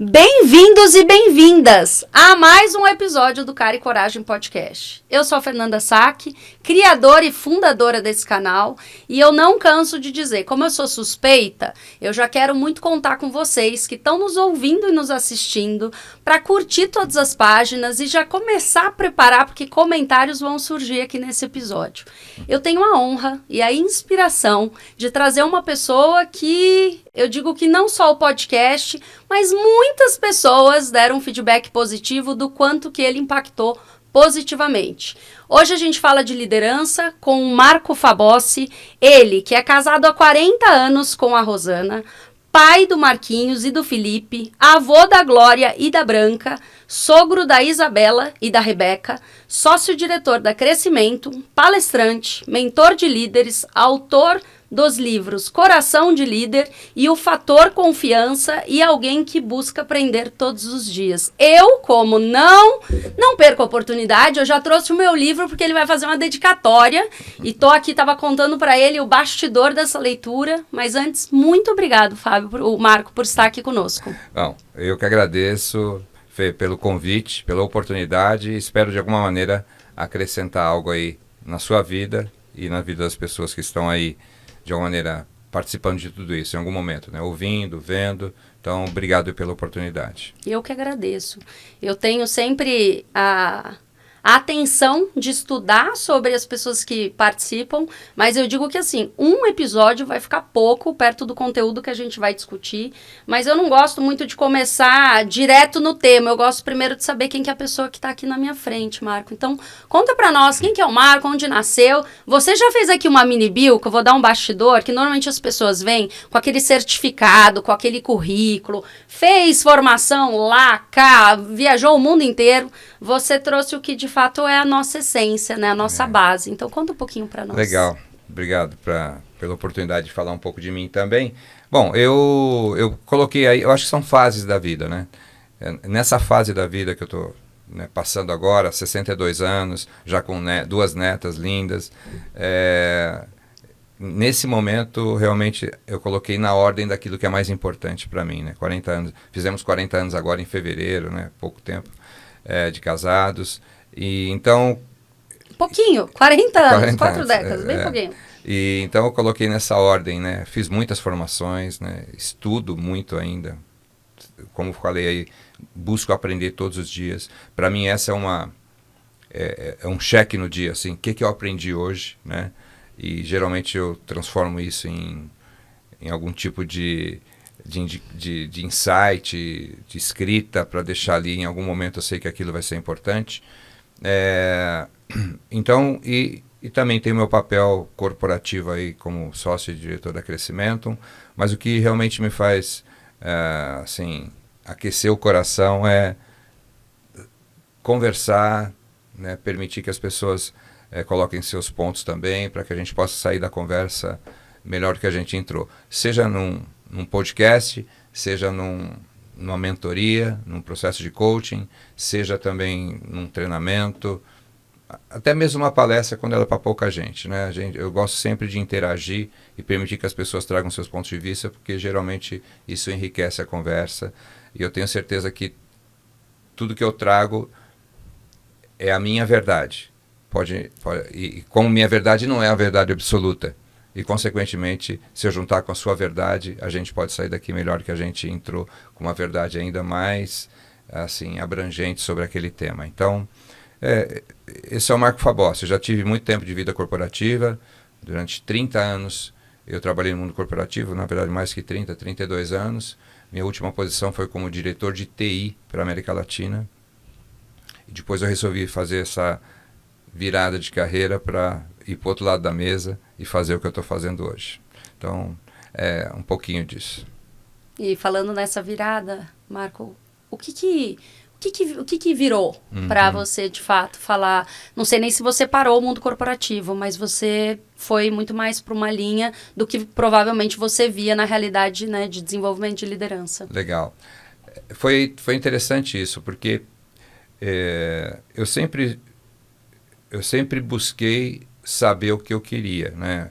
Bem-vindos e bem-vindas a mais um episódio do Cara e Coragem Podcast. Eu sou a Fernanda Sack, criadora e fundadora desse canal, e eu não canso de dizer, como eu sou suspeita, eu já quero muito contar com vocês que estão nos ouvindo e nos assistindo para curtir todas as páginas e já começar a preparar, porque comentários vão surgir aqui nesse episódio. Eu tenho a honra e a inspiração de trazer uma pessoa que eu digo que não só o podcast, mas muitas pessoas deram um feedback positivo do quanto que ele impactou positivamente. Hoje a gente fala de liderança com o Marco Fabossi, ele que é casado há 40 anos com a Rosana, pai do Marquinhos e do Felipe, avô da Glória e da Branca, sogro da Isabela e da Rebeca, sócio-diretor da Crescimento, palestrante, mentor de líderes, autor dos livros Coração de Líder e o Fator Confiança e alguém que busca aprender todos os dias. Eu, como não perco a oportunidade, eu já trouxe o meu livro porque ele vai fazer uma dedicatória e tava contando para ele o bastidor dessa leitura, mas antes, muito obrigado, Fábio, o Marco, por estar aqui conosco. Bom, eu que agradeço, Fê, pelo convite, pela oportunidade e espero de alguma maneira acrescentar algo aí na sua vida e na vida das pessoas que estão aí de alguma maneira participando de tudo isso em algum momento, né? Ouvindo, vendo. Então, obrigado pela oportunidade. Eu que agradeço. Eu tenho sempre a atenção de estudar sobre as pessoas que participam, mas eu digo que assim, um episódio vai ficar pouco perto do conteúdo que a gente vai discutir, mas eu não gosto muito de começar direto no tema, eu gosto primeiro de saber quem que é a pessoa que está aqui na minha frente, Marco. Então, conta pra nós quem que é o Marco, onde nasceu. Você já fez aqui uma mini bio, que eu vou dar um bastidor, que normalmente as pessoas vêm com aquele certificado, com aquele currículo, fez formação lá, cá, viajou o mundo inteiro. Você trouxe o que de fato é a nossa essência, né? A nossa base. Então, conta um pouquinho para nós. Legal. Obrigado pela oportunidade de falar um pouco de mim também. Bom, eu coloquei aí, eu acho que são fases da vida, né? Nessa fase da vida que eu estou passando agora, 62 anos, já com duas netas lindas, nesse momento, realmente, eu coloquei na ordem daquilo que é mais importante para mim, né? 40 anos, fizemos 40 anos agora em fevereiro, né? Pouco tempo. De casados, e então... Pouquinho, 40 anos, 4 anos, décadas, bem pouquinho. E então eu coloquei nessa ordem, né? Fiz muitas formações, né? Estudo muito ainda, como falei aí, busco aprender todos os dias. Para mim essa é um cheque no dia, assim, o que eu aprendi hoje, né? E geralmente eu transformo isso em algum tipo de insight, de escrita, para deixar ali em algum momento eu sei que aquilo vai ser importante. Então, e também tem o meu papel corporativo aí como sócio e diretor da Crescimento, mas o que realmente me faz assim, aquecer o coração é conversar, né, permitir que as pessoas coloquem seus pontos também, para que a gente possa sair da conversa melhor do que a gente entrou. Seja num podcast, seja numa mentoria, num processo de coaching, seja também num treinamento, até mesmo uma palestra quando ela é para pouca gente, né? Eu gosto sempre de interagir e permitir que as pessoas tragam seus pontos de vista, porque geralmente isso enriquece a conversa e eu tenho certeza que tudo que eu trago é a minha verdade. E como minha verdade não é a verdade absoluta, e, consequentemente, se eu juntar com a sua verdade, a gente pode sair daqui melhor que a gente entrou, com uma verdade ainda mais assim, abrangente sobre aquele tema. Então, esse é o Marco Fabossi. Eu já tive muito tempo de vida corporativa. Durante 30 anos eu trabalhei no mundo corporativo, na verdade mais que 30, 32 anos. Minha última posição foi como diretor de TI para a América Latina. E depois eu resolvi fazer essa virada de carreira para ir para o outro lado da mesa e fazer o que eu estou fazendo hoje. Então, é um pouquinho disso. E falando nessa virada, Marco, o que virou para você, de fato, falar... Não sei nem se você parou o mundo corporativo, mas você foi muito mais para uma linha do que provavelmente você via na realidade, né, de desenvolvimento de liderança. Legal. Foi interessante isso, porque eu sempre busquei saber o que eu queria, né?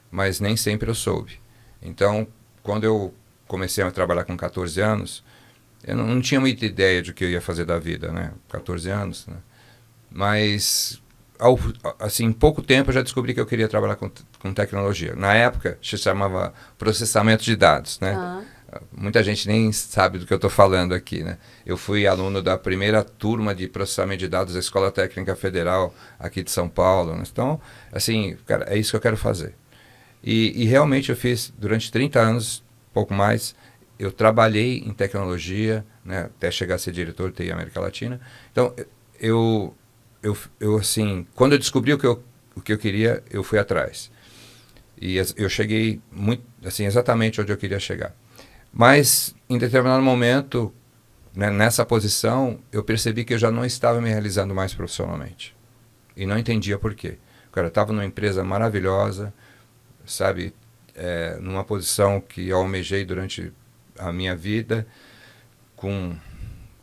Mas nem sempre eu soube. Então, quando eu comecei a trabalhar com 14 anos, eu não tinha muita ideia de o que eu ia fazer da vida, né? 14 anos, né? Mas, assim, em pouco tempo eu já descobri que eu queria trabalhar com tecnologia. Na época, se chamava processamento de dados, né? Muita gente nem sabe do que eu estou falando aqui, né? Eu fui aluno da primeira turma de processamento de dados da Escola Técnica Federal aqui de São Paulo, né? Então, assim, cara, é isso que eu quero fazer. E realmente eu fiz, durante 30 anos, pouco mais, eu trabalhei em tecnologia, né? Até chegar a ser diretor de TI América Latina. Então, eu assim, quando eu descobri o que eu queria, eu fui atrás. E eu cheguei muito, assim, exatamente onde eu queria chegar. Mas, em determinado momento, né, nessa posição, eu percebi que eu já não estava me realizando mais profissionalmente. E não entendia por quê. Cara, eu estava numa empresa maravilhosa, sabe, numa posição que eu almejei durante a minha vida,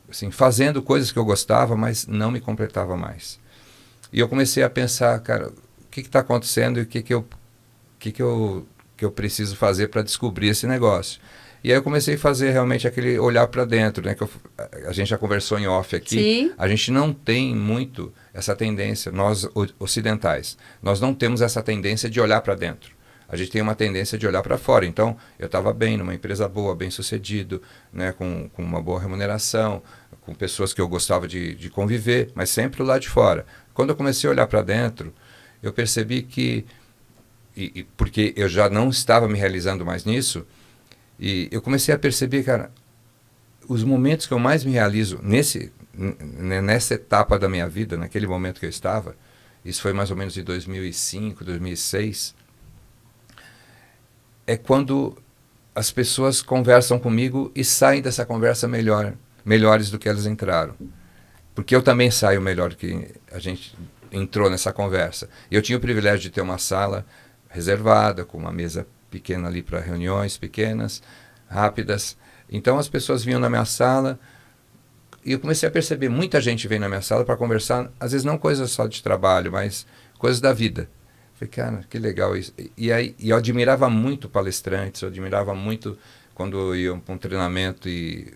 assim, fazendo coisas que eu gostava, mas não me completava mais. E eu comecei a pensar, cara, o que está acontecendo e o que eu preciso fazer para descobrir esse negócio. E aí eu comecei a fazer realmente aquele olhar para dentro, né? A gente já conversou em off aqui. Sim. A gente não tem muito essa tendência, nós ocidentais, nós não temos essa tendência de olhar para dentro. A gente tem uma tendência de olhar para fora. Então, eu estava bem, numa empresa boa, bem sucedido, né? Com uma boa remuneração, com pessoas que eu gostava de conviver, mas sempre lá de fora. Quando eu comecei a olhar para dentro, eu percebi que, porque eu já não estava me realizando mais nisso, e eu comecei a perceber, cara, os momentos que eu mais me realizo nessa etapa da minha vida, naquele momento que eu estava, isso foi mais ou menos em 2005, 2006, é quando as pessoas conversam comigo e saem dessa conversa melhores do que elas entraram. Porque eu também saio melhor que a gente entrou nessa conversa. Eu tinha o privilégio de ter uma sala reservada, com uma mesa pequena ali para reuniões pequenas, rápidas. Então as pessoas vinham na minha sala e eu comecei a perceber, muita gente vem na minha sala para conversar, às vezes não coisas só de trabalho, mas coisas da vida. Falei, cara, que legal isso. E aí eu admirava muito palestrantes, eu admirava muito quando iam para um treinamento e,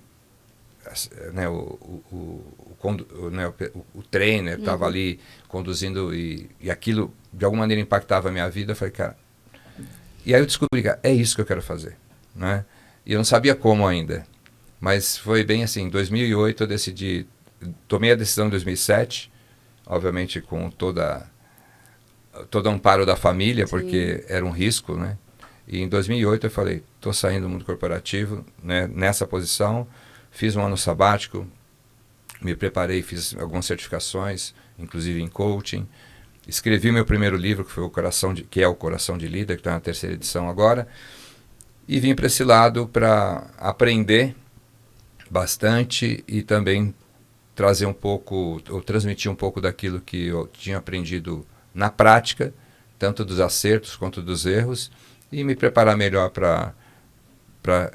né, o trainer estava ali conduzindo e aquilo de alguma maneira impactava a minha vida. Eu falei, cara, e aí eu descobri, cara, é isso que eu quero fazer, né? E eu não sabia como ainda, mas foi bem assim, em 2008 eu tomei a decisão em 2007, obviamente com todo o amparo da família, porque era um risco, né? E em 2008 eu falei, estou saindo do mundo corporativo, né, nessa posição, fiz um ano sabático, me preparei, fiz algumas certificações, inclusive em coaching, escrevi meu primeiro livro, que é o Coração de Líder, que está na 3ª edição agora, e vim para esse lado para aprender bastante e também trazer um pouco, ou transmitir um pouco daquilo que eu tinha aprendido na prática, tanto dos acertos quanto dos erros, e me preparar melhor para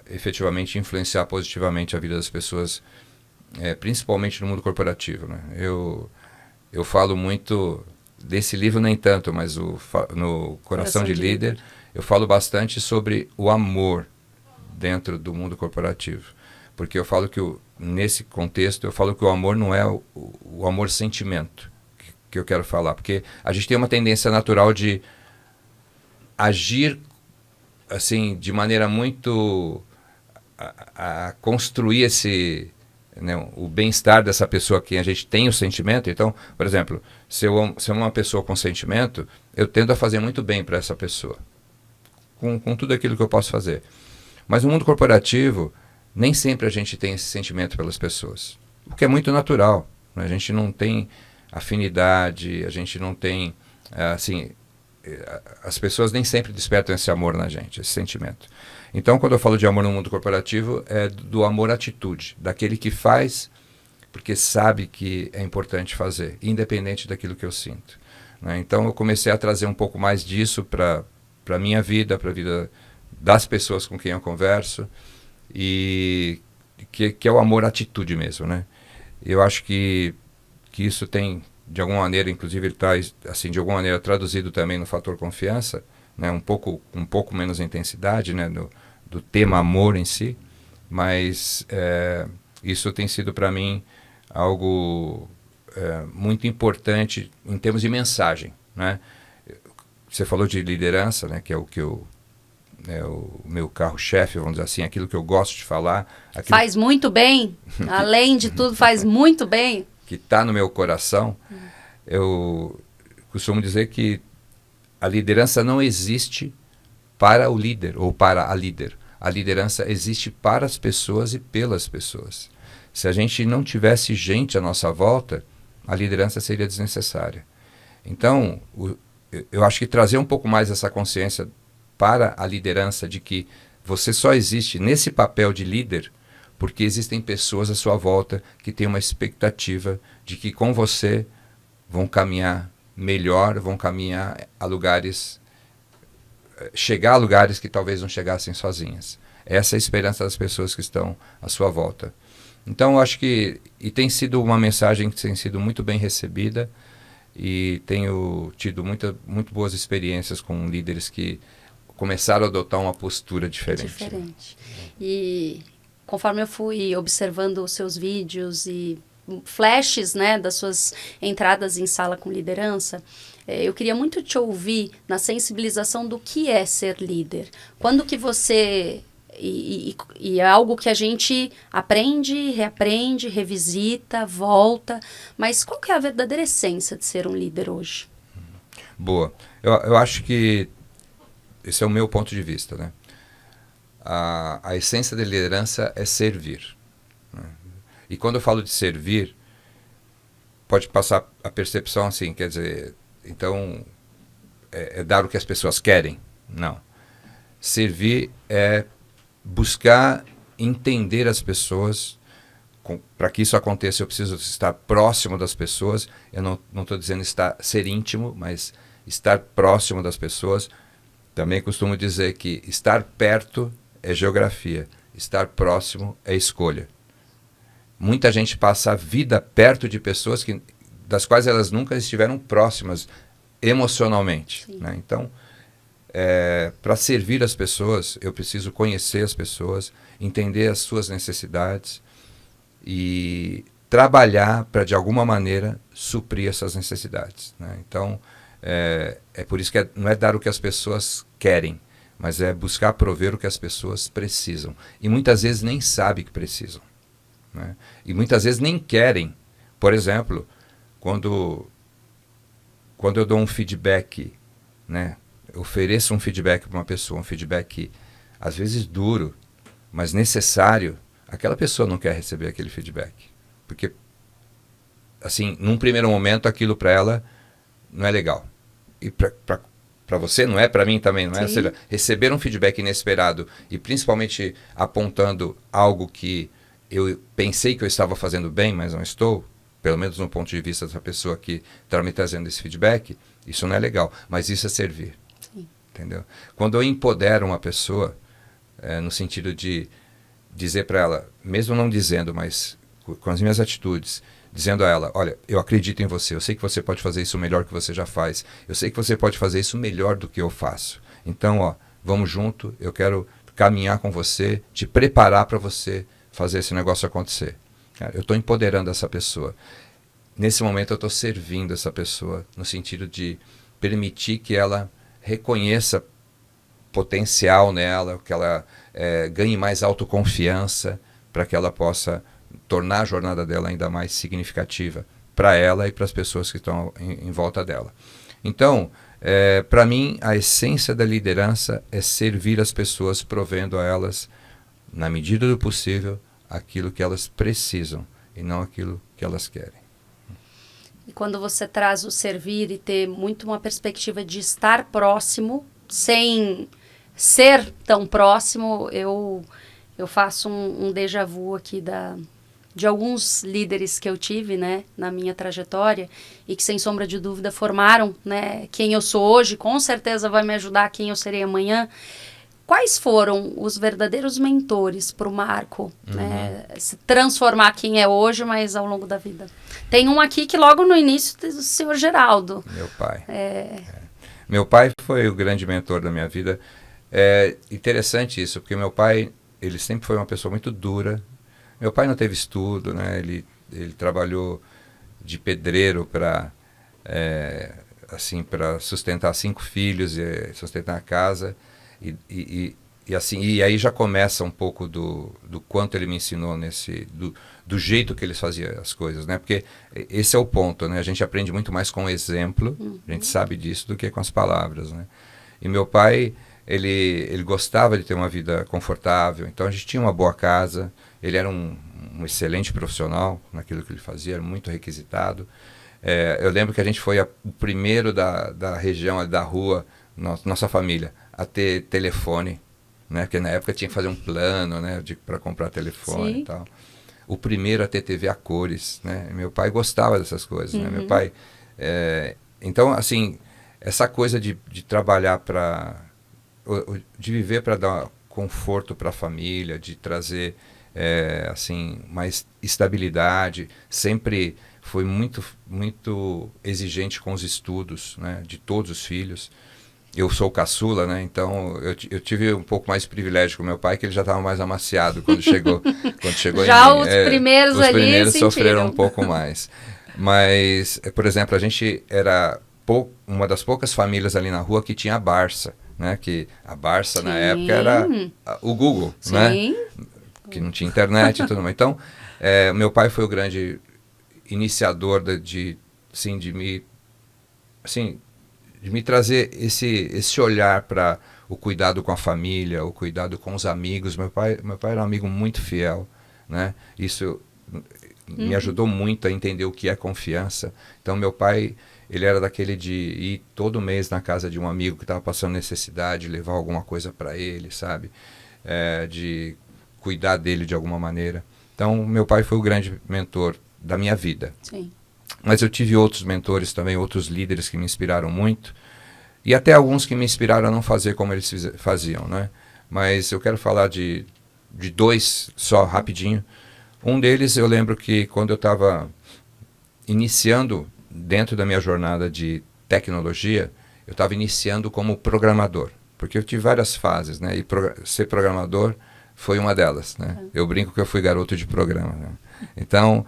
efetivamente influenciar positivamente a vida das pessoas, principalmente no mundo corporativo, né? Eu falo muito desse livro, nem tanto, mas no Coração de Líder, eu falo bastante sobre o amor dentro do mundo corporativo. Porque eu falo que, nesse contexto, eu falo que o amor não é o amor-sentimento que eu quero falar. Porque a gente tem uma tendência natural de agir assim, de maneira muito a construir né, o bem-estar dessa pessoa que a gente tem o sentimento. Então, por exemplo, se eu amo uma pessoa com sentimento, eu tendo a fazer muito bem para essa pessoa, com tudo aquilo que eu posso fazer. Mas no mundo corporativo, nem sempre a gente tem esse sentimento pelas pessoas, o que é muito natural, né? A gente não tem afinidade, a gente não tem, assim, as pessoas nem sempre despertam esse amor na gente, esse sentimento. Então, quando eu falo de amor no mundo corporativo, é do amor-atitude, daquele que faz porque sabe que é importante fazer, independente daquilo que eu sinto, né? Então, eu comecei a trazer um pouco mais disso para a minha vida, para a vida das pessoas com quem eu converso, e que é o amor-atitude mesmo, né? Eu acho que isso tem, de alguma maneira, inclusive ele está, assim, de alguma maneira traduzido também no fator confiança, né? Um pouco menos intensidade, né? Do tema amor em si, mas Isso tem sido para mim algo muito importante em termos de mensagem, né? Você falou de liderança, né, que é o que é o meu carro-chefe, vamos dizer assim, aquilo que eu gosto de falar. Faz muito bem, além de tudo, faz muito bem. Que está no meu coração. Eu costumo dizer que a liderança não existe para o líder ou para a líder. A liderança existe para as pessoas e pelas pessoas. Se a gente não tivesse gente à nossa volta, a liderança seria desnecessária. Então, eu acho que trazer um pouco mais essa consciência para a liderança de que você só existe nesse papel de líder porque existem pessoas à sua volta que têm uma expectativa de que com você vão caminhar melhor, vão caminhar a lugares, chegar a lugares que talvez não chegassem sozinhas. Essa é a esperança das pessoas que estão à sua volta. Então, eu acho que tem sido uma mensagem que tem sido muito bem recebida e tenho tido muito boas experiências com líderes que começaram a adotar uma postura diferente. E conforme eu fui observando os seus vídeos e flashes, né, das suas entradas em sala com liderança, eu queria muito te ouvir na sensibilização do que é ser líder. Quando que você... E é algo que a gente aprende, reaprende, revisita, volta. Mas qual que é a verdadeira essência de ser um líder hoje? Boa. Eu acho que esse é o meu ponto de vista, né? A essência da liderança é servir, né? E quando eu falo de servir, pode passar a percepção assim, quer dizer, então é dar o que as pessoas querem? Não. Servir é buscar entender as pessoas. Para que isso aconteça, eu preciso estar próximo das pessoas. Eu não estou dizendo ser íntimo, mas estar próximo das pessoas. Também costumo dizer que estar perto é geografia, estar próximo é escolha. Muita gente passa a vida perto de pessoas das quais elas nunca estiveram próximas emocionalmente, né? Então, para servir as pessoas, eu preciso conhecer as pessoas, entender as suas necessidades e trabalhar para, de alguma maneira, suprir essas necessidades, né? Então, é por isso que não é dar o que as pessoas querem, mas é buscar prover o que as pessoas precisam. E muitas vezes nem sabem que precisam, né? E muitas vezes nem querem. Por exemplo, quando eu dou um feedback, né? Eu ofereço um feedback para uma pessoa, um feedback às vezes duro, mas necessário, aquela pessoa não quer receber aquele feedback. Porque, assim, num primeiro momento, aquilo para ela não é legal. E para você não é, para mim também não é. Ou seja, receber um feedback inesperado e principalmente apontando algo que eu pensei que eu estava fazendo bem, mas não estou, pelo menos no ponto de vista dessa pessoa que está me trazendo esse feedback, isso não é legal. Mas isso é servir. Entendeu? Quando eu empodero uma pessoa, no sentido de dizer para ela, mesmo não dizendo, mas com as minhas atitudes, dizendo a ela, olha, eu acredito em você, eu sei que você pode fazer isso melhor que você já faz, eu sei que você pode fazer isso melhor do que eu faço. Então, vamos junto, eu quero caminhar com você, te preparar para você fazer esse negócio acontecer. Eu estou empoderando essa pessoa. Nesse momento eu estou servindo essa pessoa, no sentido de permitir que ela reconheça potencial nela, que ela ganhe mais autoconfiança, para que ela possa tornar a jornada dela ainda mais significativa para ela e para as pessoas que estão em volta dela. Então, para mim, a essência da liderança é servir as pessoas, provendo a elas, na medida do possível, aquilo que elas precisam e não aquilo que elas querem. E quando você traz o servir e ter muito uma perspectiva de estar próximo, sem ser tão próximo, eu faço um déjà vu aqui de alguns líderes que eu tive, né, na minha trajetória e que, sem sombra de dúvida, formaram, né, quem eu sou hoje, com certeza vai me ajudar a quem eu serei amanhã. Quais foram os verdadeiros mentores para o Marco, né, se transformar quem é hoje, mas ao longo da vida? Tem um aqui que logo no início do senhor Geraldo. Meu pai. Meu pai foi o grande mentor da minha vida. É interessante isso, porque meu pai, ele sempre foi uma pessoa muito dura, Meu pai não teve estudo, né? Ele trabalhou de pedreiro para assim, para sustentar 5 filhos e sustentar a casa. E assim, e aí já começa um pouco do quanto ele me ensinou do jeito que ele fazia as coisas, né? Porque esse é o ponto, né? A gente aprende muito mais com o exemplo, a gente sabe disso, do que com as palavras, né? E meu pai, ele gostava de ter uma vida confortável, então a gente tinha uma boa casa, ele era um excelente profissional naquilo que ele fazia, era muito requisitado. Eu lembro que a gente foi o primeiro da região, da rua, nossa família, a ter telefone, né? Porque na época tinha que fazer um plano, né? Para comprar telefone. Sim. E tal. O primeiro a ter TV a cores, né? Meu pai gostava dessas coisas, né? Meu pai... então, assim, essa coisa de trabalhar de viver para dar conforto para a família, de trazer, assim, mais estabilidade, sempre foi muito, muito exigente com os estudos, né? De todos os filhos. Eu sou caçula, né? Então eu tive um pouco mais de privilégio com meu pai, que ele já estava mais amaciado quando chegou já em mim. Os primeiros os ali primeiros sentiram. Sofreram um pouco mais. Mas, por exemplo, a gente era uma das poucas famílias ali na rua que tinha a Barça, né? Que a Barça, sim, na época era o Google, sim, né? Que não tinha internet e tudo mais. Então, meu pai foi o grande iniciador de me trazer esse olhar para o cuidado com a família, o cuidado com os amigos. Meu pai era um amigo muito fiel, né? Isso me ajudou muito a entender o que é confiança. Então, meu pai, ele era daquele de ir todo mês na casa de um amigo que estava passando necessidade, levar alguma coisa para ele, sabe? De cuidar dele de alguma maneira. Então, meu pai foi o grande mentor da minha vida. Sim. Mas eu tive outros mentores também, outros líderes que me inspiraram muito. E até alguns que me inspiraram a não fazer como eles faziam, né? Mas eu quero falar de 2 só, rapidinho. Um deles, eu lembro que quando eu estava iniciando dentro da minha jornada de tecnologia, eu estava iniciando como programador. Porque eu tive várias fases, né? E ser programador foi uma delas, né? Eu brinco que eu fui garoto de programa, né? Então,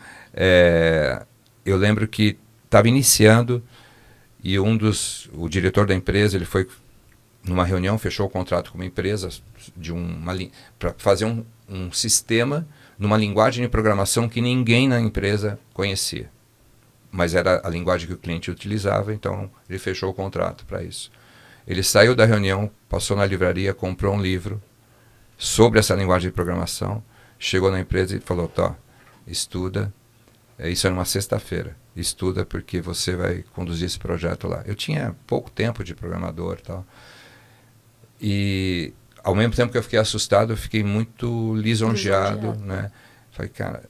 eu lembro que estava iniciando e o diretor da empresa, ele foi numa reunião, fechou o contrato com uma empresa para fazer um sistema numa linguagem de programação que ninguém na empresa conhecia. Mas era a linguagem que o cliente utilizava, então ele fechou o contrato para isso. Ele saiu da reunião, passou na livraria, comprou um livro sobre essa linguagem de programação, chegou na empresa e falou, tá, estuda. Isso era uma sexta-feira. Estuda porque você vai conduzir esse projeto lá. Eu tinha pouco tempo de programador e tal. E ao mesmo tempo que eu fiquei assustado, eu fiquei muito lisonjeado, né? Falei, cara,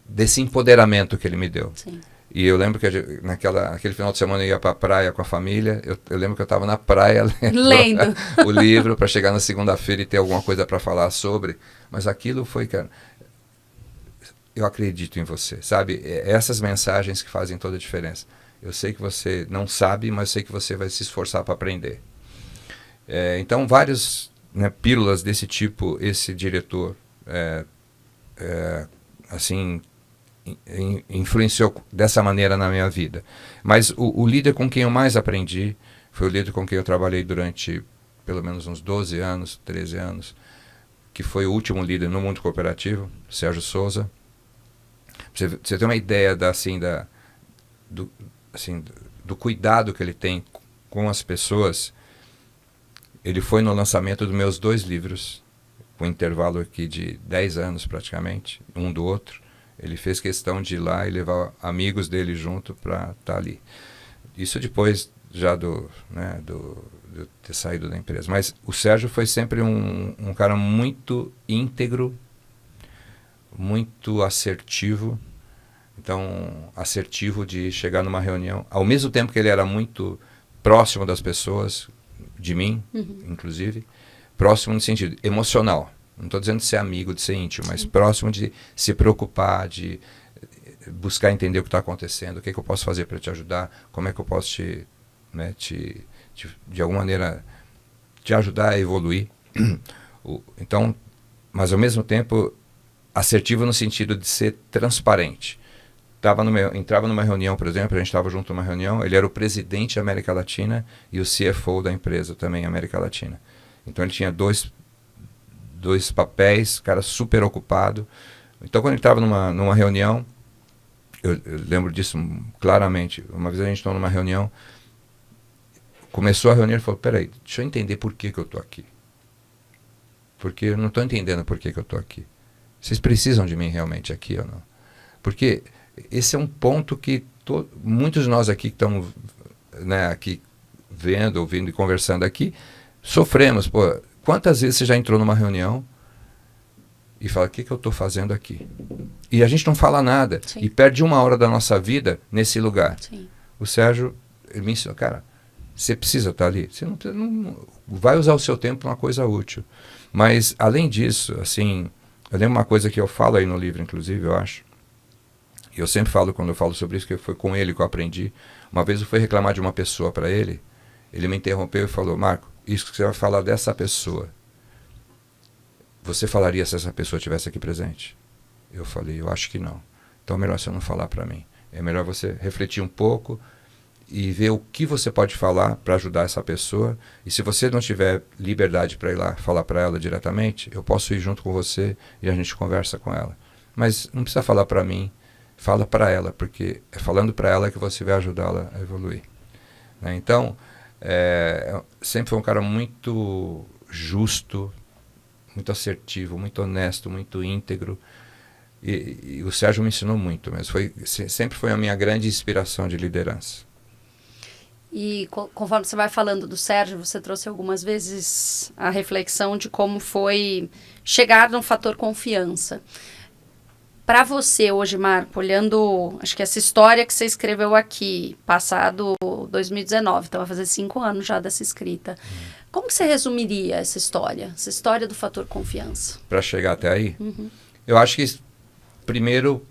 desse empoderamento que ele me deu. Sim. E eu lembro que aquele final de semana eu ia para a praia com a família. Eu lembro que eu estava na praia lendo o livro para chegar na segunda-feira e ter alguma coisa para falar sobre. Mas aquilo foi, cara... Eu acredito em você, sabe? Essas mensagens que fazem toda a diferença. Eu sei que você não sabe, mas eu sei que você vai se esforçar para aprender. Então, várias, né, pílulas desse tipo, esse diretor, assim, influenciou dessa maneira na minha vida. Mas o líder com quem eu mais aprendi foi o líder com quem eu trabalhei durante pelo menos uns 12 anos, 13 anos, que foi o último líder no mundo cooperativo, Sérgio Souza. Você tem uma ideia do cuidado que ele tem com as pessoas. Ele foi no lançamento dos meus 2 livros, com um intervalo aqui de 10 anos praticamente, um do outro. Ele fez questão de ir lá e levar amigos dele junto para estar ali. Isso depois já de ter saído da empresa. Mas o Sérgio foi sempre um cara muito íntegro, muito assertivo. Então, assertivo de chegar numa reunião, ao mesmo tempo que ele era muito próximo das pessoas, de mim, inclusive, próximo no sentido emocional. Não estou dizendo de ser amigo, de ser íntimo, mas próximo de se preocupar, de buscar entender o que está acontecendo, o que eu posso fazer para te ajudar, como é que eu posso de alguma maneira, te ajudar a evoluir. Então, mas ao mesmo tempo, assertivo no sentido de ser transparente. Entrava numa reunião, por exemplo, a gente estava junto numa reunião, ele era o presidente da América Latina e o CFO da empresa também, América Latina. Então ele tinha dois papéis, cara super ocupado. Então quando ele estava numa reunião, eu lembro disso claramente, uma vez a gente estava numa reunião, começou a reunião e falou, peraí, deixa eu entender por que eu estou aqui. Porque eu não estou entendendo por que eu estou aqui. Vocês precisam de mim realmente aqui ou não? Porque esse é um ponto que muitos de nós aqui que estamos, né, aqui vendo, ouvindo e conversando aqui, sofremos. Pô, quantas vezes você já entrou numa reunião e fala, o que eu estou fazendo aqui? E a gente não fala nada. Sim. E perde 1 hora da nossa vida nesse lugar. Sim. O Sérgio, ele me ensinou, cara, você precisa estar ali. Você não vai usar o seu tempo para uma coisa útil. Mas, além disso, assim, eu lembro uma coisa que eu falo aí no livro, inclusive, eu acho. E eu sempre falo, quando eu falo sobre isso, que foi com ele que eu aprendi. Uma vez eu fui reclamar de uma pessoa para ele, ele me interrompeu e falou, Marco, isso que você vai falar dessa pessoa, você falaria se essa pessoa estivesse aqui presente? Eu falei, eu acho que não. Então é melhor você não falar para mim. É melhor você refletir um pouco e ver o que você pode falar para ajudar essa pessoa. E se você não tiver liberdade para ir lá falar para ela diretamente, eu posso ir junto com você e a gente conversa com ela. Mas não precisa falar para mim, fala para ela, porque é falando para ela que você vai ajudá-la a evoluir. Né? Então, sempre foi um cara muito justo, muito assertivo, muito honesto, muito íntegro. E o Sérgio me ensinou muito, mas sempre foi a minha grande inspiração de liderança. E conforme você vai falando do Sérgio, você trouxe algumas vezes a reflexão de como foi chegar no fator confiança. Para você hoje, Marco, olhando, acho que essa história que você escreveu aqui, passado 2019, então vai fazer 5 anos já dessa escrita. Como que você resumiria essa história do fator confiança? Para chegar até aí? Eu acho que, primeiro,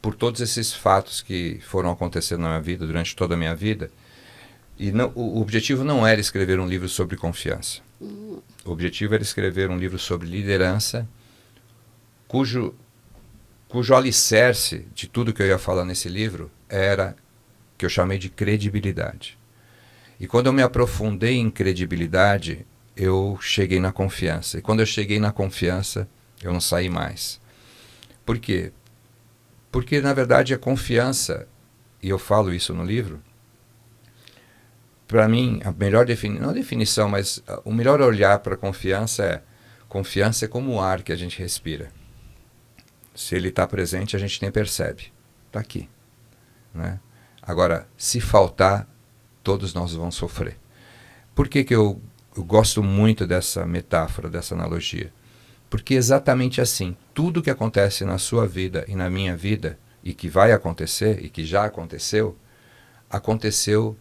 por todos esses fatos que foram acontecendo na minha vida, durante toda a minha vida, e o objetivo não era escrever um livro sobre confiança. O objetivo era escrever um livro sobre liderança, cujo alicerce de tudo que eu ia falar nesse livro era que eu chamei de credibilidade. E quando eu me aprofundei em credibilidade, eu cheguei na confiança. E quando eu cheguei na confiança, eu não saí mais. Por quê? Porque, na verdade, a confiança, e eu falo isso no livro, para mim, a melhor definição, não a definição, mas o melhor olhar para a confiança é como o ar que a gente respira. Se ele está presente, a gente nem percebe. Está aqui. Né? Agora, se faltar, todos nós vamos sofrer. Por que eu gosto muito dessa metáfora, dessa analogia? Porque é exatamente assim. Tudo que acontece na sua vida e na minha vida, e que vai acontecer, e que já aconteceu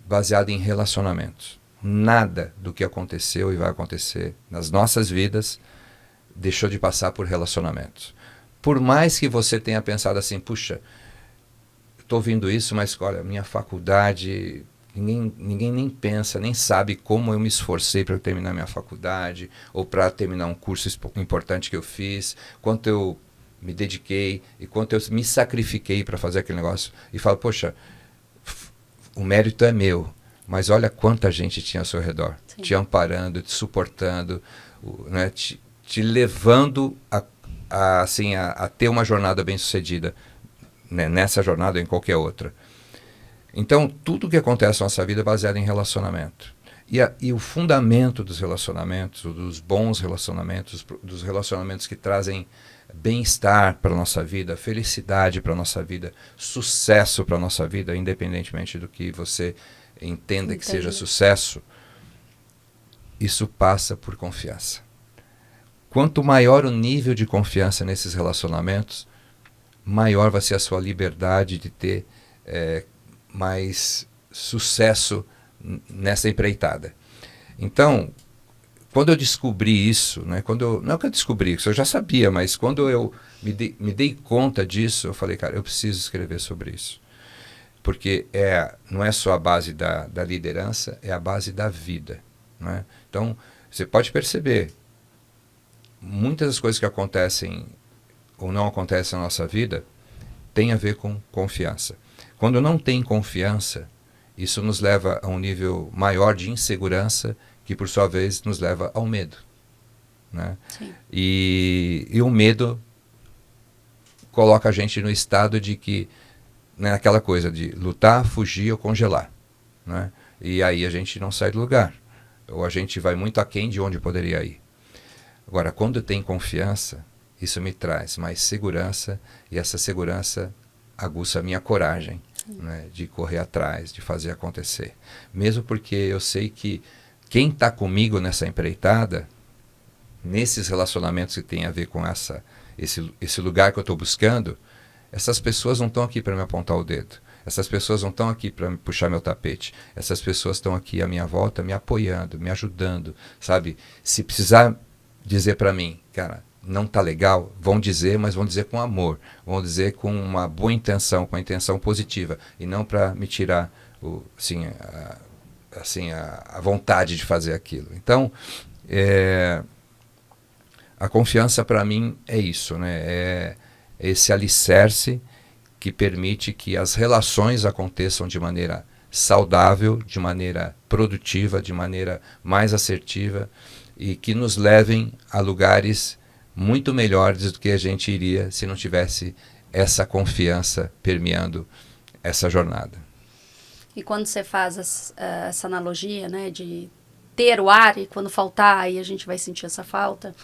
baseado em relacionamentos. Nada do que aconteceu e vai acontecer nas nossas vidas deixou de passar por relacionamentos. Por mais que você tenha pensado assim, puxa, estou ouvindo isso, mas olha, minha faculdade, ninguém nem pensa, nem sabe como eu me esforcei para terminar minha faculdade, ou para terminar um curso importante que eu fiz, quanto eu me dediquei e quanto eu me sacrifiquei para fazer aquele negócio. E falo, poxa, o mérito é meu, mas olha quanta gente tinha ao seu redor, Sim. te amparando, te suportando, né, te levando a ter uma jornada bem-sucedida, né, nessa jornada ou em qualquer outra. Então, tudo que acontece na nossa vida é baseado em relacionamento. E o fundamento dos relacionamentos, dos bons relacionamentos, dos relacionamentos que trazem bem-estar para a nossa vida, felicidade para a nossa vida, sucesso para a nossa vida, independentemente do que você entenda que seja sucesso, isso passa por confiança. Quanto maior o nível de confiança nesses relacionamentos, maior vai ser a sua liberdade de ter mais sucesso nessa empreitada. Então, quando eu descobri isso, né, não que eu descobri isso, eu já sabia, mas quando eu me dei conta disso, eu falei, cara, eu preciso escrever sobre isso. Porque não é só a base da liderança, é a base da vida. Né? Então, você pode perceber, muitas das coisas que acontecem ou não acontece na nossa vida tem a ver com confiança. Quando não tem confiança, isso nos leva a um nível maior de insegurança, que por sua vez nos leva ao medo, né? E o medo coloca a gente no estado de que, né, aquela coisa de lutar, fugir ou congelar, né? E aí a gente não sai do lugar, ou a gente vai muito aquém de onde poderia ir. Agora, quando tem confiança, isso me traz mais segurança, e essa segurança aguça a minha coragem, né, de correr atrás, de fazer acontecer. Mesmo porque eu sei que quem está comigo nessa empreitada, nesses relacionamentos que tem a ver com esse lugar que eu estou buscando, essas pessoas não estão aqui para me apontar o dedo. Essas pessoas não estão aqui para me puxar meu tapete. Essas pessoas estão aqui à minha volta me apoiando, me ajudando, sabe? Se precisar dizer para mim, cara, não tá legal, vão dizer, mas vão dizer com amor, vão dizer com uma boa intenção, com a intenção positiva, e não para me tirar a vontade de fazer aquilo. Então, a confiança para mim é isso, né? É esse alicerce que permite que as relações aconteçam de maneira saudável, de maneira produtiva, de maneira mais assertiva, e que nos levem a lugares muito melhores do que a gente iria se não tivesse essa confiança permeando essa jornada. E quando você faz essa analogia, né, de ter o ar e quando faltar, aí a gente vai sentir essa falta,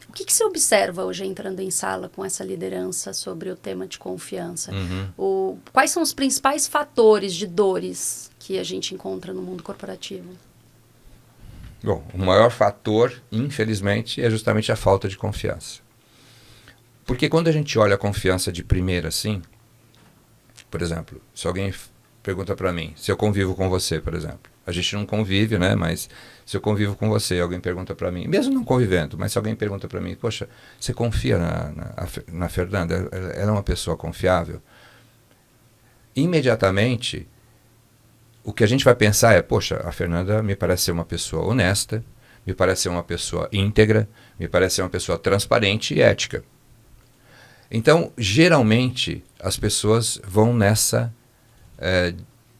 o que você observa hoje entrando em sala com essa liderança sobre o tema de confiança? Quais são os principais fatores de dores que a gente encontra no mundo corporativo? Bom, o maior fator, infelizmente, é justamente a falta de confiança. Porque quando a gente olha a confiança de primeira assim, por exemplo, se alguém pergunta para mim, se eu convivo com você, por exemplo, a gente não convive, né? Mas se eu convivo com você, alguém pergunta para mim, mesmo não convivendo, mas se alguém pergunta para mim, poxa, você confia na Fernanda? Ela é uma pessoa confiável? Imediatamente, o que a gente vai pensar é, poxa, a Fernanda me parece ser uma pessoa honesta, me parece ser uma pessoa íntegra, me parece ser uma pessoa transparente e ética. Então, geralmente, as pessoas vão nessa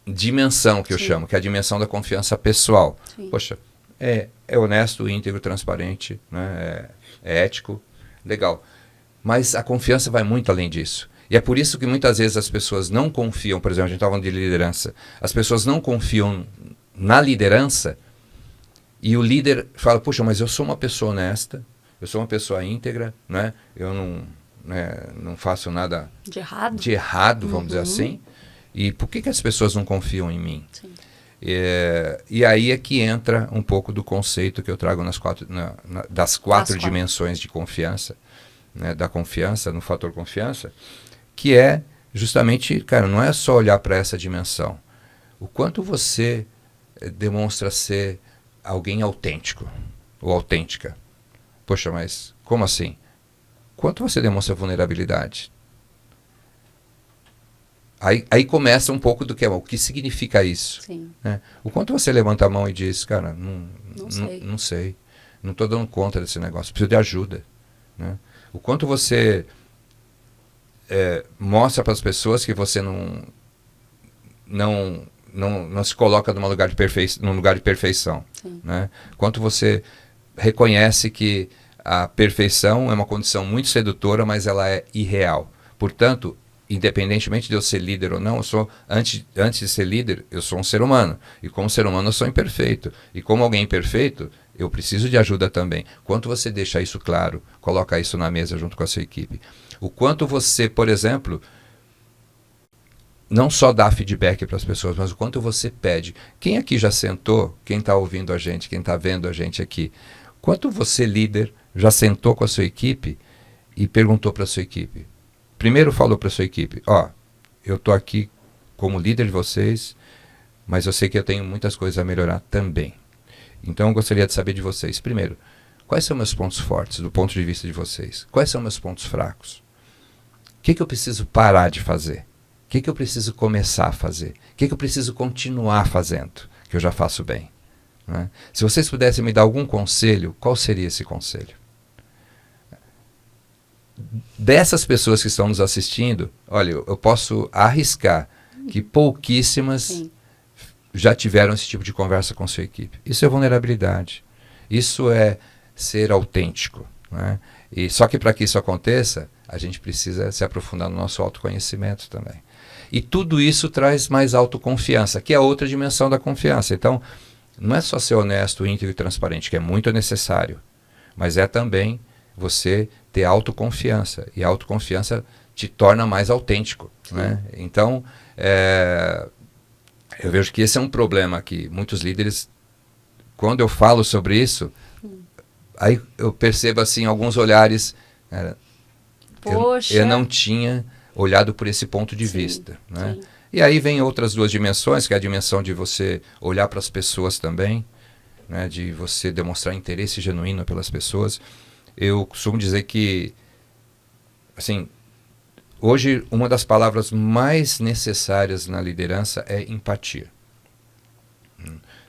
dimensão que eu chamo, que é a dimensão da confiança pessoal. Sim. Poxa, é honesto, íntegro, transparente, né? É ético, legal. Mas a confiança vai muito além disso. E é por isso que muitas vezes as pessoas não confiam, por exemplo, a gente estava falando de liderança, as pessoas não confiam na liderança e o líder fala, puxa, mas eu sou uma pessoa honesta, eu sou uma pessoa íntegra, né? Eu não faço nada de errado, vamos dizer assim. E por que as pessoas não confiam em mim? Sim. E aí é que entra um pouco do conceito que eu trago das quatro dimensões de confiança, né? Da confiança, no fator confiança, que é justamente, cara, não é só olhar para essa dimensão. O quanto você demonstra ser alguém autêntico ou autêntica. Poxa, mas como assim? Quanto você demonstra vulnerabilidade? Aí começa um pouco do que é, o que significa isso. Sim. Né? O quanto você levanta a mão e diz, cara, não sei, não estou dando conta desse negócio, preciso de ajuda. Né? O quanto você mostra para as pessoas que você não se coloca num lugar de perfeição. Né? Quanto você reconhece que a perfeição é uma condição muito sedutora, mas ela é irreal. Portanto, independentemente de eu ser líder ou não, antes de ser líder, eu sou um ser humano. E como ser humano eu sou imperfeito. E como alguém imperfeito, eu preciso de ajuda também. Quanto você deixa isso claro, coloca isso na mesa junto com a sua equipe. O quanto você, por exemplo, não só dá feedback para as pessoas, mas o quanto você pede. Quem aqui já sentou, quem está ouvindo a gente, quem está vendo a gente aqui, quanto você, líder, já sentou com a sua equipe e perguntou para a sua equipe? Primeiro falou para a sua equipe, eu estou aqui como líder de vocês, mas eu sei que eu tenho muitas coisas a melhorar também. Então eu gostaria de saber de vocês, primeiro, quais são meus pontos fortes do ponto de vista de vocês? Quais são meus pontos fracos? O que eu preciso parar de fazer? O que eu preciso começar a fazer? O que eu preciso continuar fazendo, que eu já faço bem? Né? Se vocês pudessem me dar algum conselho, qual seria esse conselho? dessas pessoas que estão nos assistindo, olha, eu posso arriscar que pouquíssimas Sim. já tiveram esse tipo de conversa com sua equipe. Isso é vulnerabilidade. Isso é ser autêntico, né? E só que para que isso aconteça, a gente precisa se aprofundar no nosso autoconhecimento também. E tudo isso traz mais autoconfiança, que é outra dimensão da confiança. Então, não é só ser honesto, íntegro e transparente, que é muito necessário, mas é também você ter autoconfiança. E a autoconfiança te torna mais autêntico, né? Então, eu vejo que esse é um problema que muitos líderes, quando eu falo sobre isso, aí eu percebo assim alguns olhares, Poxa. eu não tinha olhado por esse ponto de vista, né? Sim. E aí vem outras duas dimensões, que é a dimensão de você olhar para as pessoas também, né? De você demonstrar interesse genuíno pelas pessoas. Eu costumo dizer que, assim, hoje uma das palavras mais necessárias na liderança é empatia.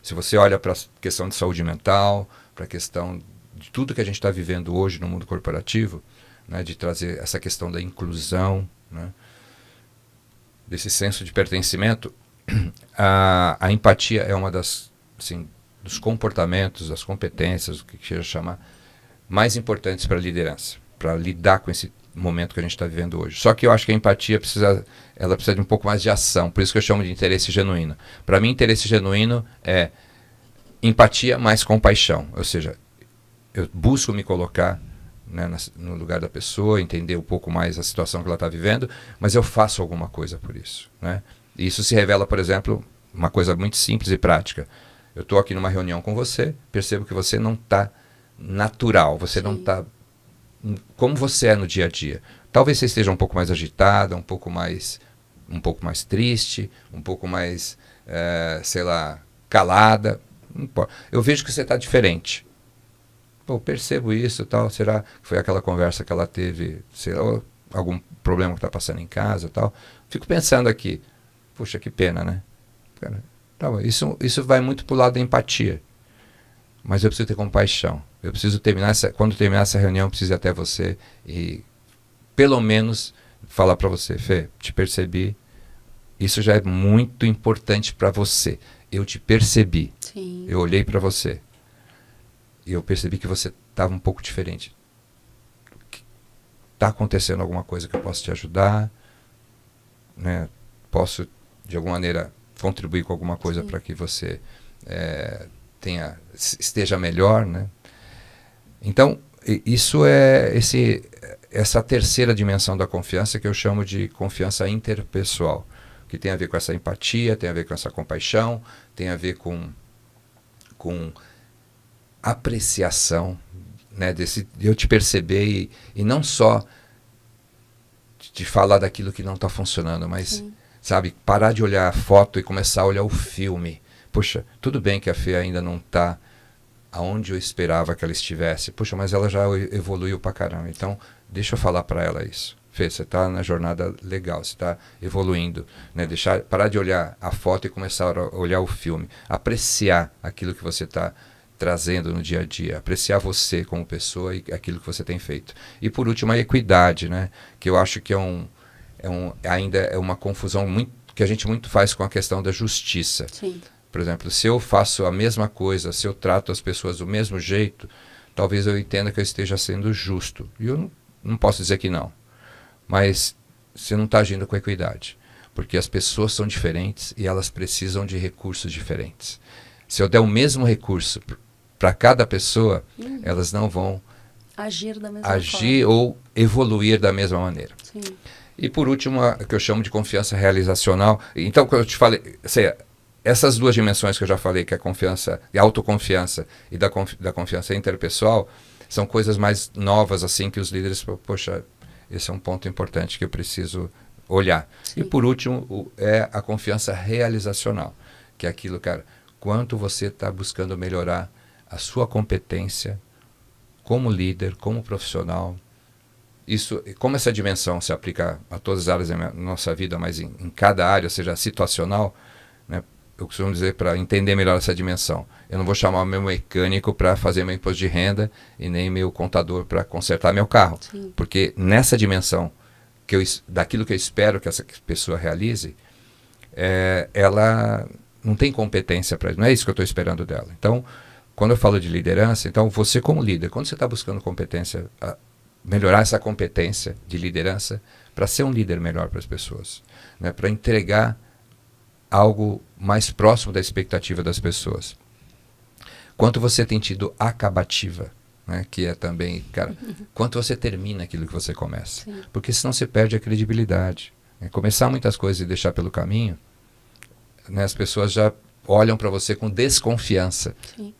Se você olha para a questão de saúde mental, para a questão de tudo que a gente está vivendo hoje no mundo corporativo, né, de trazer essa questão da inclusão, né, desse senso de pertencimento, a empatia é uma das, assim, dos comportamentos, das competências, o que queira chamar, mais importantes para a liderança, para lidar com esse momento que a gente está vivendo hoje. Só que eu acho que a empatia precisa de um pouco mais de ação, por isso que eu chamo de interesse genuíno. Para mim, interesse genuíno é empatia mais compaixão, ou seja, eu busco me colocar, né, no lugar da pessoa, entender um pouco mais a situação que ela está vivendo, mas eu faço alguma coisa por isso, né? E isso se revela, por exemplo, uma coisa muito simples e prática. Eu estou aqui numa reunião com você, percebo que você não está natural, você não está como você é no dia a dia. Talvez você esteja um pouco mais agitada, um pouco mais triste, um pouco mais, sei lá, calada. Não importa. Eu vejo que você está diferente. Pô, percebo isso, tal. Será que foi aquela conversa que ela teve, sei lá, ou algum problema que está passando em casa, tal? Fico pensando aqui, puxa, que pena, né? Cara, tá, isso vai muito pro lado da empatia. Mas eu preciso ter compaixão. Eu preciso quando terminar essa reunião, eu preciso ir até você e, pelo menos, falar para você, Fê, te percebi. Isso já é muito importante para você. Eu te percebi. Sim. Eu olhei para você. E eu percebi que você estava um pouco diferente. Está acontecendo alguma coisa que eu posso te ajudar? Né? Posso, de alguma maneira, contribuir com alguma coisa para que você esteja melhor, né? Então, isso é essa terceira dimensão da confiança que eu chamo de confiança interpessoal, que tem a ver com essa empatia, tem a ver com essa compaixão, tem a ver com apreciação, né, de eu te perceber e não só de falar daquilo que não está funcionando, mas, sabe, parar de olhar a foto e começar a olhar o filme. Puxa, tudo bem que a Fê ainda não está aonde eu esperava que ela estivesse. Puxa, mas ela já evoluiu pra caramba. Então, deixa eu falar para ela isso. Fê, você está na jornada legal, você está evoluindo, né? Parar de olhar a foto e começar a olhar o filme. Apreciar aquilo que você está trazendo no dia a dia. Apreciar você como pessoa e aquilo que você tem feito. E por último, a equidade, né? Que eu acho que ainda é uma confusão que a gente muito faz com a questão da justiça. Sim. Por exemplo, se eu faço a mesma coisa, se eu trato as pessoas do mesmo jeito, talvez eu entenda que eu esteja sendo justo. E eu não posso dizer que não. Mas você não está agindo com equidade. Porque as pessoas são diferentes e elas precisam de recursos diferentes. Se eu der o mesmo recurso para cada pessoa, elas não vão agir da mesma forma. Ou evoluir da mesma maneira. Sim. E por último, a que eu chamo de confiança realizacional. Então, quando eu te falei... essas duas dimensões que eu já falei, que é a confiança e a autoconfiança e da confiança interpessoal, são coisas mais novas, assim, que os líderes, poxa, esse é um ponto importante que eu preciso olhar. Sim. E por último, é a confiança realizacional, que é aquilo, cara, quanto você está buscando melhorar a sua competência como líder, como profissional. Isso, como essa dimensão se aplica a todas as áreas da nossa vida, mas em cada área, seja situacional, né? eu costumo dizer, para entender melhor essa dimensão. Eu não vou chamar o meu mecânico para fazer meu imposto de renda e nem meu contador para consertar meu carro. Sim. Porque nessa dimensão daquilo que eu espero que essa pessoa realize, ela não tem competência para isso. Não é isso que eu estou esperando dela. Então, quando eu falo de liderança, então você como líder, quando você está buscando competência, melhorar essa competência de liderança para ser um líder melhor para as pessoas, né? Para entregar algo mais próximo da expectativa das pessoas. Quanto você tem tido acabativa, né? Que é também, cara, quanto você termina aquilo que você começa. Sim. Porque senão você perde a credibilidade. Né? Começar muitas coisas e deixar pelo caminho, né? As pessoas já olham para você com desconfiança. Sim.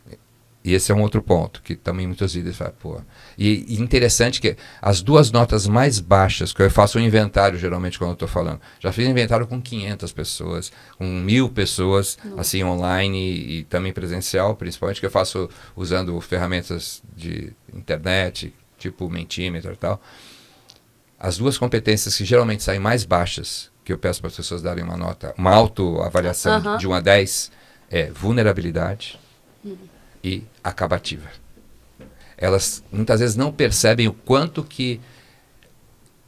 E esse é um outro ponto, que também muitos líderes falam, pô. E interessante que as 2 notas mais baixas, que eu faço um inventário geralmente quando eu estou falando, já fiz inventário com 500 pessoas, com 1000 pessoas, assim, online e também presencial, principalmente, que eu faço usando ferramentas de internet, tipo Mentimeter e tal. As 2 competências que geralmente saem mais baixas, que eu peço para as pessoas darem uma nota, uma autoavaliação de 1 a 10, é vulnerabilidade e acabativa. Elas muitas vezes não percebem o quanto que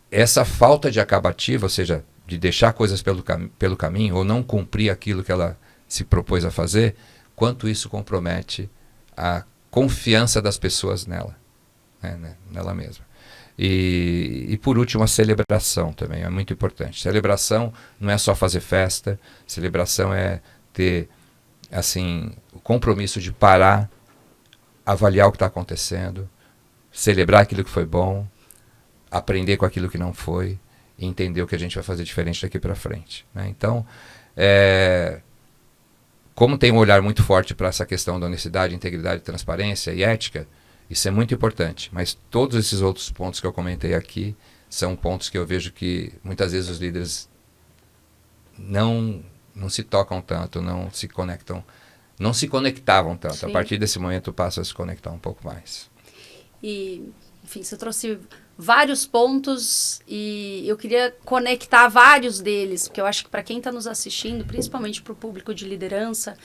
essa falta de acabativa, ou seja, de deixar coisas pelo caminho ou não cumprir aquilo que ela se propôs a fazer, quanto isso compromete a confiança das pessoas nela, né, nela mesma. E por último, a celebração também é muito importante. Celebração não é só fazer festa, celebração é ter assim, o compromisso de parar, avaliar o que está acontecendo, celebrar aquilo que foi bom, aprender com aquilo que não foi e entender o que a gente vai fazer diferente daqui para frente. Né? Então, como tem um olhar muito forte para essa questão da honestidade, integridade, transparência e ética, isso é muito importante. Mas todos esses outros pontos que eu comentei aqui são pontos que eu vejo que muitas vezes os líderes não se tocam tanto, não se conectavam tanto. Sim. A partir desse momento passa a se conectar um pouco mais. E, enfim, você trouxe vários pontos e eu queria conectar vários deles, porque eu acho que para quem está nos assistindo, principalmente para o público de liderança,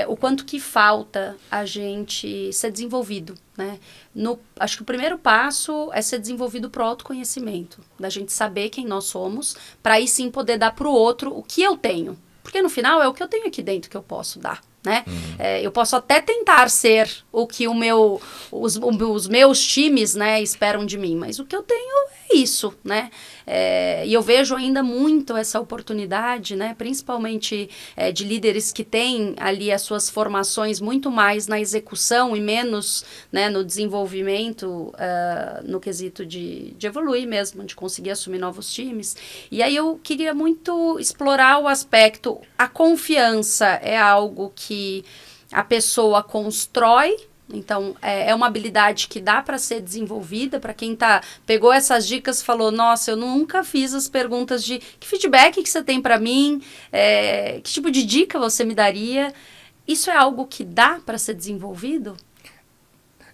o quanto que falta a gente ser desenvolvido, né? Acho que o primeiro passo é ser desenvolvido para o autoconhecimento, da gente saber quem nós somos, para aí sim poder dar para o outro o que eu tenho. Porque no final é o que eu tenho aqui dentro que eu posso dar, né? Eu posso até tentar ser o que os meus times, né, esperam de mim, mas o que eu tenho é isso, né? E eu vejo ainda muito essa oportunidade, né, principalmente de líderes que têm ali as suas formações muito mais na execução e menos, né, no desenvolvimento, no quesito de evoluir mesmo, de conseguir assumir novos times. E aí eu queria muito explorar o aspecto, a confiança é algo que a pessoa constrói. Então, é uma habilidade que dá para ser desenvolvida. Para quem pegou essas dicas e falou, nossa, eu nunca fiz as perguntas de que feedback que você tem para mim, que tipo de dica você me daria. Isso é algo que dá para ser desenvolvido?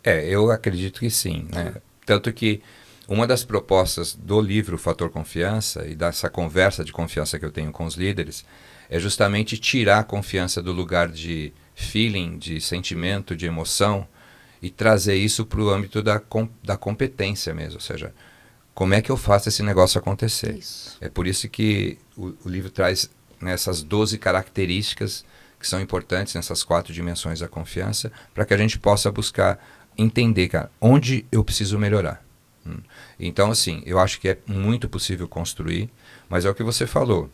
Eu acredito que sim, né? Tanto que uma das propostas do livro Fator Confiança e dessa conversa de confiança que eu tenho com os líderes é justamente tirar a confiança do lugar de feeling, de sentimento, de emoção e trazer isso para o âmbito da competência mesmo, ou seja, como é que eu faço esse negócio acontecer. Isso. É por isso que o livro traz essas 12 características que são importantes nessas 4 dimensões da confiança para que a gente possa buscar entender, cara, onde eu preciso melhorar. Então, assim, eu acho que é muito possível construir, mas é o que você falou.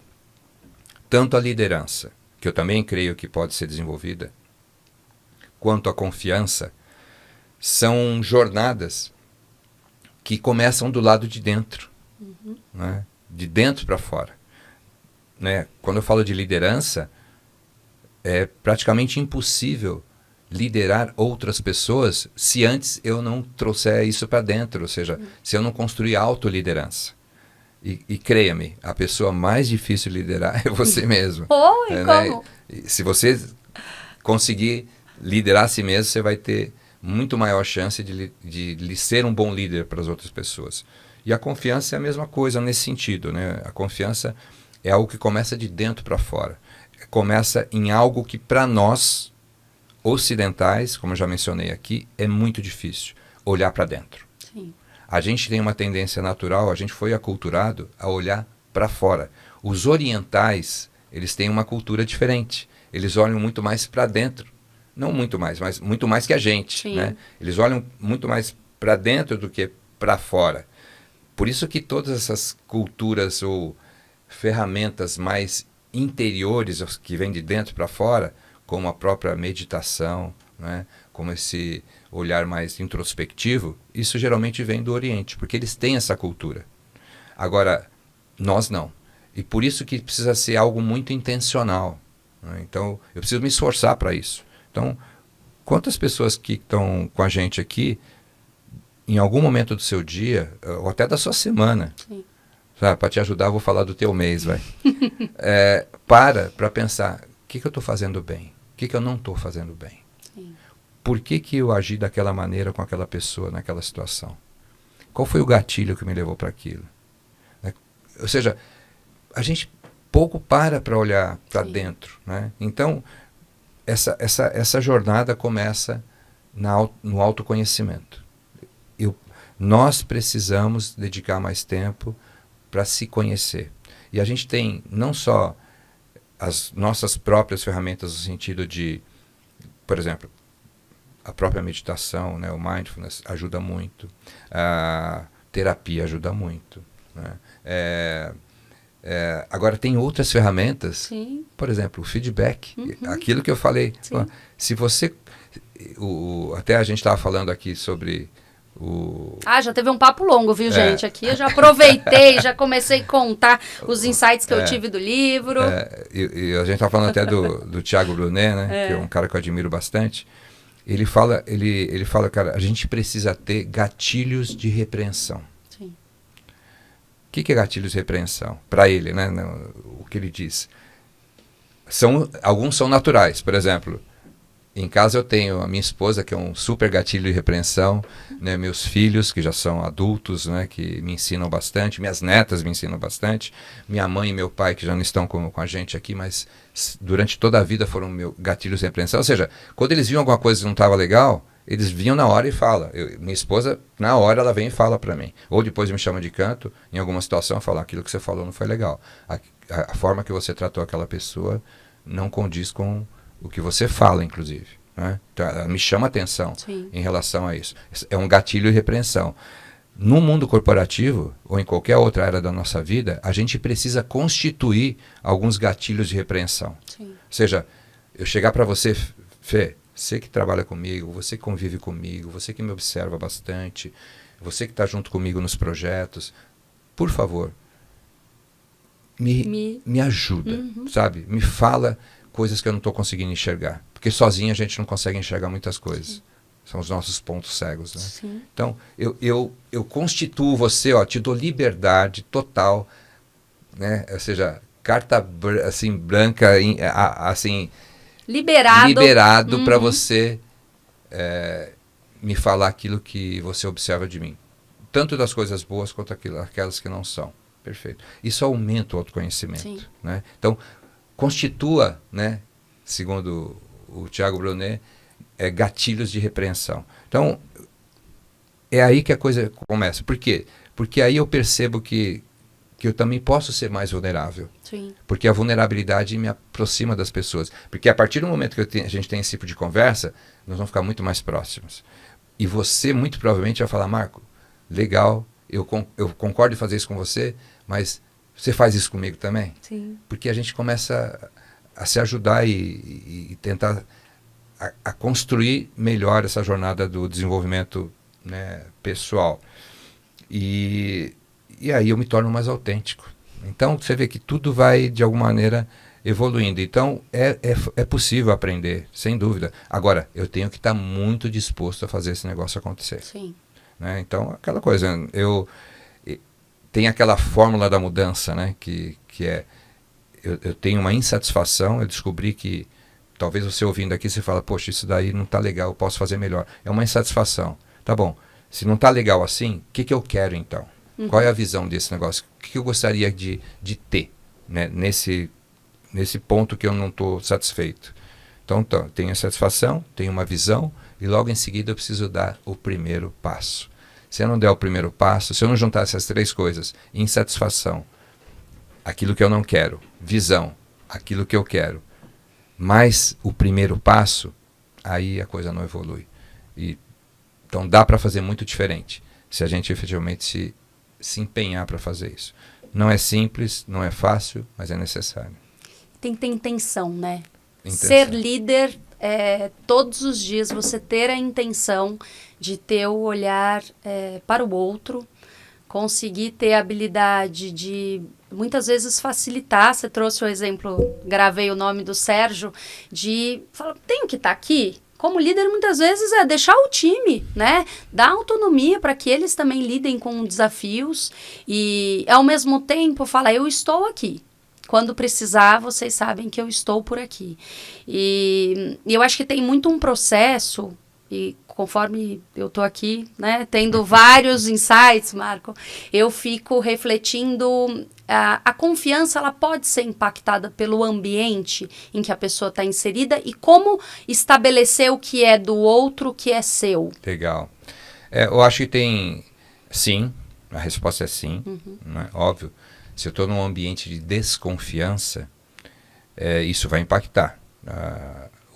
Tanto a liderança, que eu também creio que pode ser desenvolvida, quanto a confiança, são jornadas que começam do lado de dentro, né? De dentro para fora. Né? Quando eu falo de liderança, é praticamente impossível liderar outras pessoas se antes eu não trouxer isso para dentro, ou seja, se eu não construir autoliderança. E creia-me, a pessoa mais difícil de liderar é você mesmo. Oi, né? como? Se você conseguir liderar a si mesmo, você vai ter muito maior chance de ser um bom líder para as outras pessoas. E a confiança é a mesma coisa nesse sentido. Né? A confiança é algo que começa de dentro para fora. começa em algo que para nós, ocidentais, como eu já mencionei aqui, é muito difícil, olhar para dentro. Sim. A gente tem uma tendência natural, a gente foi aculturado a olhar para fora. Os orientais, eles têm uma cultura diferente. Eles olham muito mais para dentro. Não muito mais, mas muito mais que a gente. Né? Eles olham muito mais para dentro do que para fora. Por isso que todas essas culturas ou ferramentas mais interiores, que vêm de dentro para fora, como a própria meditação, né? Como esse olhar mais introspectivo, isso geralmente vem do Oriente, porque eles têm essa cultura. Agora, nós não. E por isso que precisa ser algo muito intencional. Né? Então, eu preciso me esforçar para isso. Então, quantas pessoas que estão com a gente aqui, em algum momento do seu dia, ou até da sua semana, para te ajudar, eu vou falar do teu mês, vai. Para pensar, o que eu estou fazendo bem? O que eu não estou fazendo bem? Sim. Por que eu agi daquela maneira com aquela pessoa, naquela situação? Qual foi o gatilho que me levou para aquilo? Ou seja, a gente pouco para olhar para dentro. Né? Então, essa jornada começa no autoconhecimento. Nós precisamos dedicar mais tempo para se conhecer. E a gente tem não só as nossas próprias ferramentas no sentido de, por exemplo, a própria meditação, né, o mindfulness ajuda muito, a terapia ajuda muito. Né? Agora tem outras ferramentas, Sim. Por exemplo, o feedback, aquilo que eu falei. Ó, se você, até a gente estava falando aqui sobre já teve um papo longo, viu, gente? Aqui eu já aproveitei, já comecei a contar os insights que eu tive do livro. E a gente está falando até do Thiago Brunet, né? Que é um cara que eu admiro bastante. Ele fala, cara, a gente precisa ter gatilhos de repreensão. Sim. O que é gatilhos de repreensão? Para ele, né? O que ele diz. Alguns são naturais, por exemplo. Em casa eu tenho a minha esposa, que é um super gatilho de repreensão, né? Meus filhos, que já são adultos, né? Que me ensinam bastante, minhas netas me ensinam bastante, minha mãe e meu pai, que já não estão com a gente aqui, mas durante toda a vida foram meus gatilhos de repreensão. Ou seja, quando eles viam alguma coisa que não estava legal, eles vinham na hora e falam. Minha esposa, na hora, ela vem e fala para mim. Ou depois me chama de canto, em alguma situação, fala, aquilo que você falou não foi legal. A forma que você tratou aquela pessoa não condiz com o que você fala, inclusive. Né? Então, ela me chama atenção em relação a isso. É um gatilho de repreensão. No mundo corporativo, ou em qualquer outra área da nossa vida, a gente precisa constituir alguns gatilhos de repreensão. Sim. Ou seja, eu chegar para você, Fê, você que trabalha comigo, você que convive comigo, você que me observa bastante, você que está junto comigo nos projetos, por favor, me ajuda, sabe? Me fala coisas que eu não estou conseguindo enxergar. Porque sozinho a gente não consegue enxergar muitas coisas. Sim. São os nossos pontos cegos. Né? Sim. Então, eu constituo você, te dou liberdade total, né? Ou seja, carta assim, branca, assim, liberado para você me falar aquilo que você observa de mim. Tanto das coisas boas quanto aquelas que não são. Perfeito. Isso aumenta o autoconhecimento. Né? Então, constitua, né, segundo o Thiago Brunet, gatilhos de repreensão. Então, é aí que a coisa começa. Por quê? Porque aí eu percebo que eu também posso ser mais vulnerável. Sim. Porque a vulnerabilidade me aproxima das pessoas. Porque a partir do momento que a gente tem esse tipo de conversa, nós vamos ficar muito mais próximos. E você, muito provavelmente, vai falar, Marco, legal, eu concordo em fazer isso com você, mas você faz isso comigo também? Sim. Porque a gente começa a se ajudar e tentar a construir melhor essa jornada do desenvolvimento, né, pessoal. E aí eu me torno mais autêntico. Então, você vê que tudo vai, de alguma maneira, evoluindo. Então, é possível aprender, sem dúvida. Agora, eu tenho que estar muito disposto a fazer esse negócio acontecer. Sim. Né? Então, aquela coisa, tem aquela fórmula da mudança, né? que é, eu tenho uma insatisfação, eu descobri que, talvez você ouvindo aqui, você fala, poxa, isso daí não está legal, eu posso fazer melhor. É uma insatisfação. Tá bom, se não está legal assim, o que eu quero então? Qual é a visão desse negócio? O que eu gostaria de ter, né, nesse ponto que eu não estou satisfeito. Então, tenho a satisfação, tenho uma visão, e logo em seguida eu preciso dar o primeiro passo. Se eu não der o primeiro passo, se eu não juntar essas 3 coisas, insatisfação, aquilo que eu não quero, visão, aquilo que eu quero, mais o primeiro passo, aí a coisa não evolui. Então dá para fazer muito diferente, se a gente efetivamente se empenhar para fazer isso. Não é simples, não é fácil, mas é necessário. Tem que ter intenção, né? Intenção. Ser líder, todos os dias você ter a intenção de ter o olhar para o outro, conseguir ter a habilidade de, muitas vezes, facilitar. Você trouxe o exemplo, gravei o nome do Sérgio, de falar, tenho que estar aqui? Como líder, muitas vezes, é deixar o time, né? Dar autonomia para que eles também lidem com desafios e, ao mesmo tempo, falar, eu estou aqui. Quando precisar, vocês sabem que eu estou por aqui. E eu acho que tem muito um processo, e conforme eu estou aqui, né, tendo vários insights, Marco, eu fico refletindo, a confiança ela pode ser impactada pelo ambiente em que a pessoa está inserida e como estabelecer o que é do outro, o que é seu. Legal. Eu acho que tem, sim, a resposta é sim, né? Óbvio. Se eu estou num ambiente de desconfiança, isso vai impactar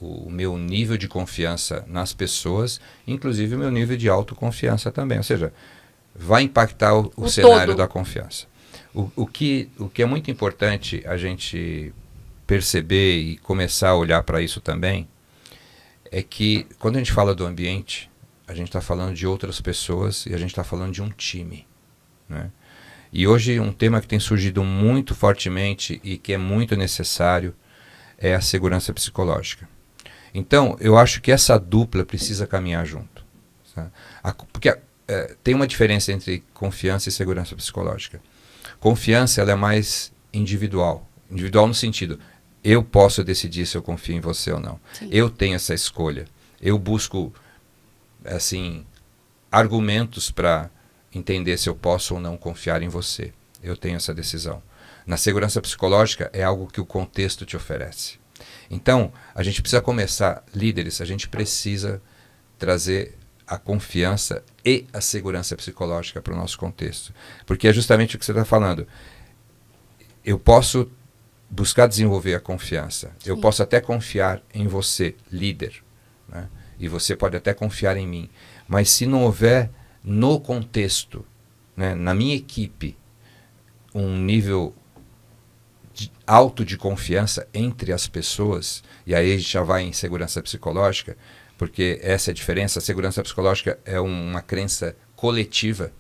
o meu nível de confiança nas pessoas, inclusive o meu nível de autoconfiança também. Ou seja, vai impactar o cenário da confiança. O que é muito importante a gente perceber e começar a olhar para isso também, é que quando a gente fala do ambiente, a gente está falando de outras pessoas e a gente está falando de um time, né? E hoje um tema que tem surgido muito fortemente e que é muito necessário é a segurança psicológica. Então, eu acho que essa dupla precisa caminhar junto. Sabe? Porque tem uma diferença entre confiança e segurança psicológica. Confiança ela é mais individual. Individual no sentido, eu posso decidir se eu confio em você ou não. Sim. Eu tenho essa escolha. Eu busco assim, argumentos para entender se eu posso ou não confiar em você. Eu tenho essa decisão. Na segurança psicológica é algo que o contexto te oferece. Então, a gente precisa começar, líderes, a gente precisa trazer a confiança e a segurança psicológica para o nosso contexto. Porque é justamente o que você está falando. Eu posso buscar desenvolver a confiança. Sim. Eu posso até confiar em você, líder, né? E você pode até confiar em mim. Mas se não houver no contexto, né, na minha equipe, um nível alto de confiança entre as pessoas, e aí a gente já vai em segurança psicológica, porque essa é a diferença. A segurança psicológica é uma crença coletiva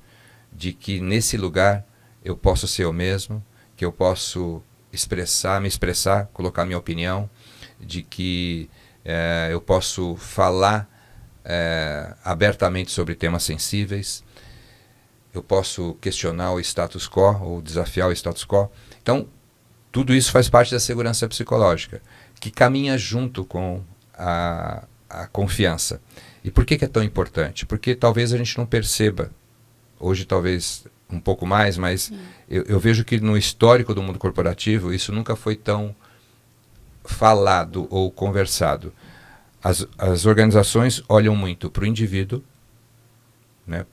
de que nesse lugar eu posso ser eu mesmo, que eu posso me expressar, colocar minha opinião, de que eu posso falar abertamente sobre temas sensíveis, eu posso questionar o status quo ou desafiar o status quo. Então, tudo isso faz parte da segurança psicológica, que caminha junto com a confiança. E por que é tão importante? Porque talvez a gente não perceba, hoje talvez um pouco mais, mas eu vejo que no histórico do mundo corporativo isso nunca foi tão falado ou conversado. As organizações olham muito para o indivíduo, né,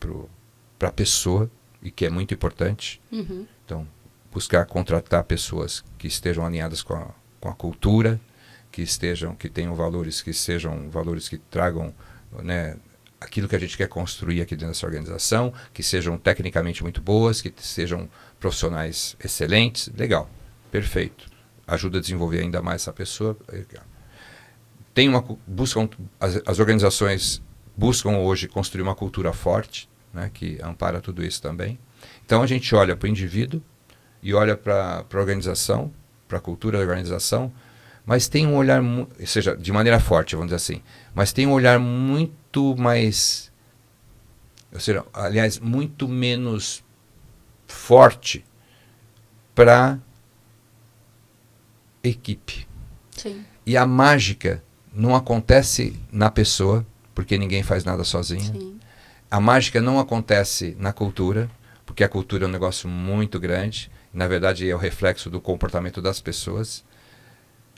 para a pessoa, e que é muito importante. Uhum. Então, buscar contratar pessoas que estejam alinhadas com a cultura, que tenham valores, que sejam valores que tragam, né, aquilo que a gente quer construir aqui dentro dessa organização, que sejam tecnicamente muito boas, que sejam profissionais excelentes. Legal, perfeito. Ajuda a desenvolver ainda mais essa pessoa. As organizações buscam hoje construir uma cultura forte, né, que ampara tudo isso também. Então a gente olha para o indivíduo e olha para a organização, para a cultura da organização, mas tem um olhar, ou seja, de maneira forte, vamos dizer assim, mas tem um olhar muito mais, ou seja, aliás, muito menos forte para equipe. Sim. E a mágica não acontece na pessoa, porque ninguém faz nada sozinho. Sim. A mágica não acontece na cultura, porque a cultura é um negócio muito grande. Na verdade, é o reflexo do comportamento das pessoas.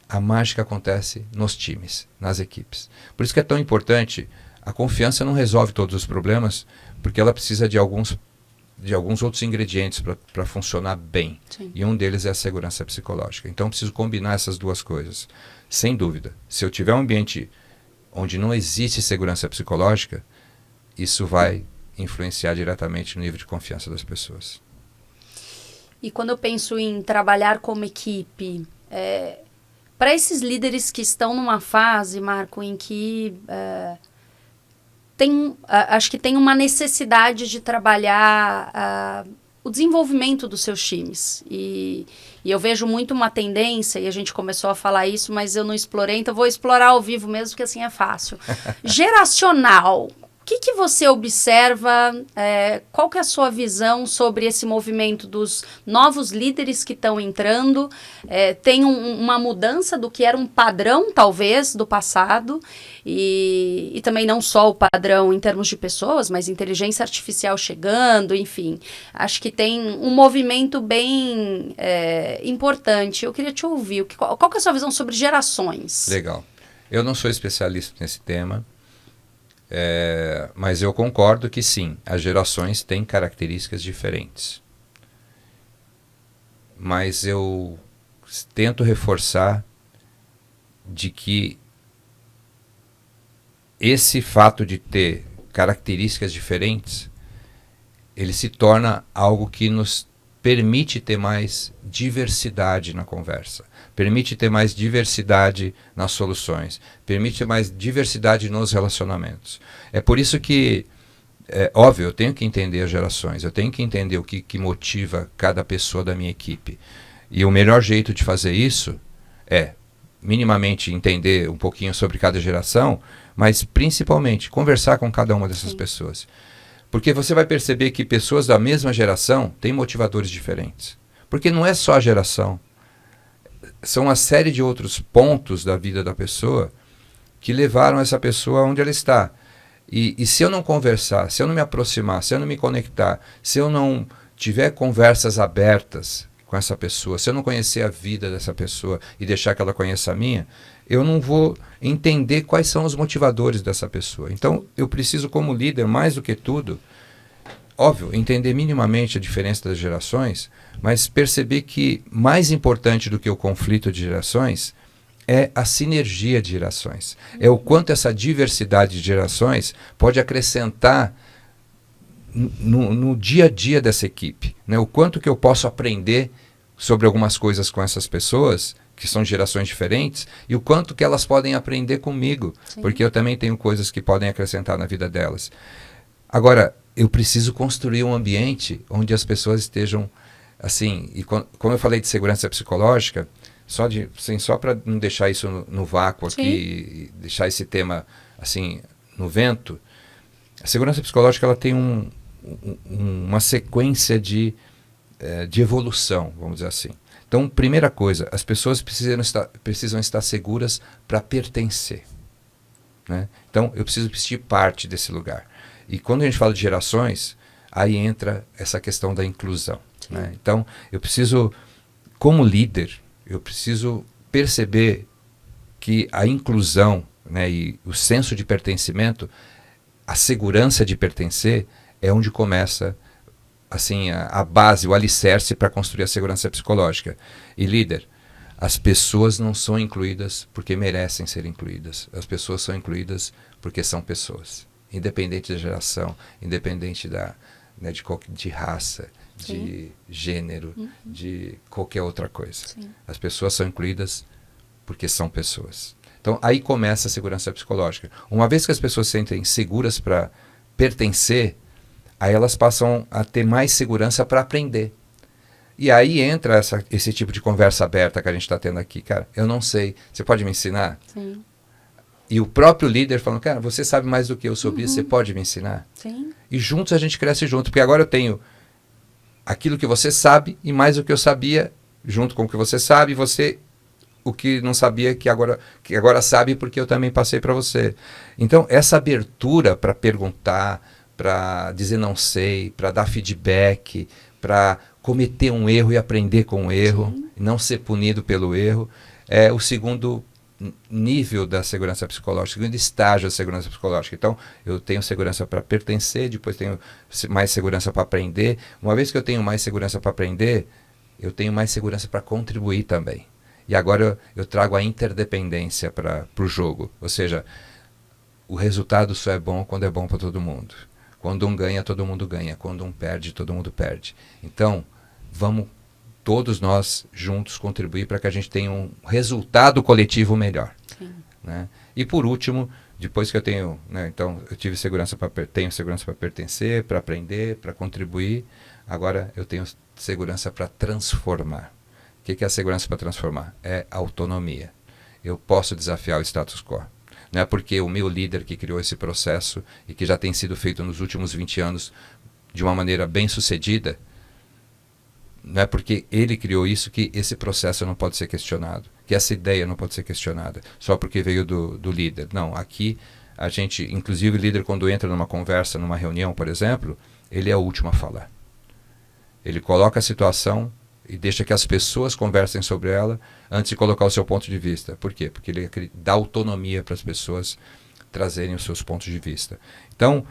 a mágica acontece nos times, nas equipes. Por isso que é tão importante, a confiança não resolve todos os problemas, porque ela precisa de alguns outros ingredientes para funcionar bem. Sim. E um deles é a segurança psicológica. Então eu preciso combinar essas duas coisas. Sem dúvida, se eu tiver um ambiente onde não existe segurança psicológica, isso vai influenciar diretamente no nível de confiança das pessoas. E quando eu penso em trabalhar como equipe, para esses líderes que estão numa fase, Marco, em que acho que tem uma necessidade de trabalhar o desenvolvimento dos seus times. E eu vejo muito uma tendência, e a gente começou a falar isso, mas eu não explorei, então vou explorar ao vivo mesmo, porque assim é fácil. Geracional. O que você observa, qual que é a sua visão sobre esse movimento dos novos líderes que estão entrando? Tem uma mudança do que era um padrão, talvez, do passado, e também não só o padrão em termos de pessoas, mas inteligência artificial chegando, enfim. Acho que tem um movimento bem importante. Eu queria te ouvir. Qual que é a sua visão sobre gerações? Legal. Eu não sou especialista nesse tema. Mas eu concordo que sim, as gerações têm características diferentes. Mas eu tento reforçar de que esse fato de ter características diferentes, ele se torna algo que nos permite ter mais diversidade na conversa, permite ter mais diversidade nas soluções, permite ter mais diversidade nos relacionamentos. É por isso que, óbvio, eu tenho que entender as gerações, eu tenho que entender o que motiva cada pessoa da minha equipe. E o melhor jeito de fazer isso é minimamente entender um pouquinho sobre cada geração, mas principalmente conversar com cada uma dessas pessoas. Porque você vai perceber que pessoas da mesma geração têm motivadores diferentes. Porque não é só a geração. São uma série de outros pontos da vida da pessoa que levaram essa pessoa onde ela está. E se eu não conversar, se eu não me aproximar, se eu não me conectar, se eu não tiver conversas abertas com essa pessoa, se eu não conhecer a vida dessa pessoa e deixar que ela conheça a minha, eu não vou entender quais são os motivadores dessa pessoa. Então, eu preciso, como líder, mais do que tudo, óbvio, entender minimamente a diferença das gerações, mas perceber que mais importante do que o conflito de gerações é a sinergia de gerações. É o quanto essa diversidade de gerações pode acrescentar no dia a dia dessa equipe, né? O quanto que eu posso aprender sobre algumas coisas com essas pessoas, que são gerações diferentes, e o quanto que elas podem aprender comigo, Sim. porque eu também tenho coisas que podem acrescentar na vida delas. Agora, eu preciso construir um ambiente onde as pessoas estejam, assim, e como eu falei de segurança psicológica, só para não deixar isso no vácuo aqui, e deixar esse tema, assim, no vento, a segurança psicológica ela tem uma sequência de evolução, vamos dizer assim. Então, primeira coisa, as pessoas precisam estar seguras para pertencer. Né? Então, eu preciso vestir parte desse lugar. E quando a gente fala de gerações, aí entra essa questão da inclusão. Né? Então, eu preciso, como líder, eu preciso perceber que a inclusão, né, e o senso de pertencimento, a segurança de pertencer, é onde começa assim, a base, o alicerce para construir a segurança psicológica. E líder, as pessoas não são incluídas porque merecem ser incluídas. As pessoas são incluídas porque são pessoas. Independente da geração, independente de raça, Sim. de gênero, de qualquer outra coisa. Sim. As pessoas são incluídas porque são pessoas. Então, aí começa a segurança psicológica. Uma vez que as pessoas se sentem seguras para pertencer, aí elas passam a ter mais segurança para aprender. E aí entra esse tipo de conversa aberta que a gente está tendo aqui. Cara, eu não sei, você pode me ensinar? Sim. E o próprio líder falando, cara, você sabe mais do que eu sobre isso, você pode me ensinar? Sim. E juntos a gente cresce junto, porque agora eu tenho aquilo que você sabe e mais o que eu sabia, junto com o que você sabe, e você o que não sabia que agora sabe porque eu também passei para você. Então, essa abertura para perguntar, para dizer não sei, para dar feedback, para cometer um erro e aprender com o erro, e não ser punido pelo erro, é o segundo nível da segurança psicológica, o segundo estágio da segurança psicológica. Então, eu tenho segurança para pertencer, depois tenho mais segurança para aprender. Uma vez que eu tenho mais segurança para aprender, eu tenho mais segurança para contribuir também. E agora eu trago a interdependência para o jogo. Ou seja, o resultado só é bom quando é bom para todo mundo. Quando um ganha, todo mundo ganha. Quando um perde, todo mundo perde. Então, vamos todos nós juntos contribuir para que a gente tenha um resultado coletivo melhor. Né? E por último, depois que eu tenho, né, então eu tive tenho segurança para pertencer, para aprender, para contribuir, agora eu tenho segurança para transformar. O que é a segurança para transformar? É autonomia. Eu posso desafiar o status quo. Não é porque o meu líder que criou esse processo e que já tem sido feito nos últimos 20 anos de uma maneira bem sucedida, não é porque ele criou isso que esse processo não pode ser questionado, que essa ideia não pode ser questionada, só porque veio do líder. Não, aqui a gente, inclusive o líder quando entra numa conversa, numa reunião, por exemplo, ele é o último a falar. Ele coloca a situação e deixa que as pessoas conversem sobre ela antes de colocar o seu ponto de vista. Por quê? Porque ele dá autonomia para as pessoas trazerem os seus pontos de vista. Então,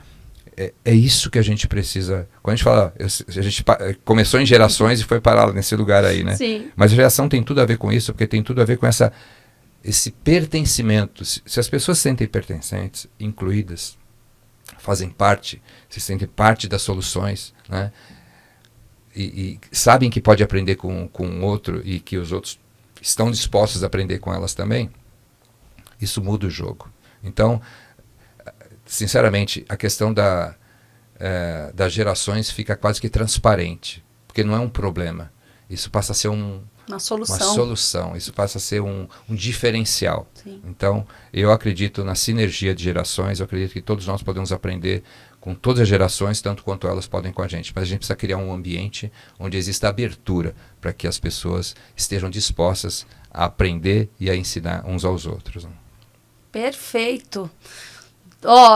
é isso que a gente precisa. Quando a gente fala, a gente começou em gerações e foi parar nesse lugar aí, né? Sim. Mas a geração tem tudo a ver com isso, porque tem tudo a ver com esse pertencimento. Se as pessoas se sentem pertencentes, incluídas, fazem parte, se sentem parte das soluções, né? E sabem que pode aprender com o outro e que os outros estão dispostos a aprender com elas também, isso muda o jogo. Então, sinceramente, a questão das gerações fica quase que transparente, porque não é um problema. Isso passa a ser uma solução. Isso passa a ser um diferencial. Sim. Então, eu acredito na sinergia de gerações, eu acredito que todos nós podemos aprender com todas as gerações, tanto quanto elas podem com a gente. Mas a gente precisa criar um ambiente onde exista abertura para que as pessoas estejam dispostas a aprender e a ensinar uns aos outros. Perfeito.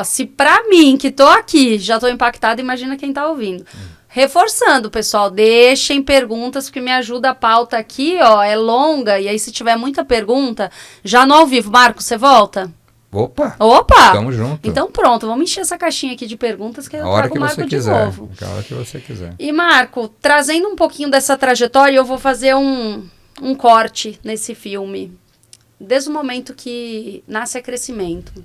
Se pra mim, que tô aqui, já tô impactada, imagina quem tá ouvindo. Reforçando, pessoal, deixem perguntas, porque me ajuda a pauta aqui, é longa, e aí se tiver muita pergunta, já no ao vivo. Marcos, você volta? Opa! Tamo junto. Então pronto, vamos encher essa caixinha aqui de perguntas que eu trago o Marco de novo. A hora que você quiser. E Marco, trazendo um pouquinho dessa trajetória, eu vou fazer um corte nesse filme. Desde o momento que nasce a Crescimento,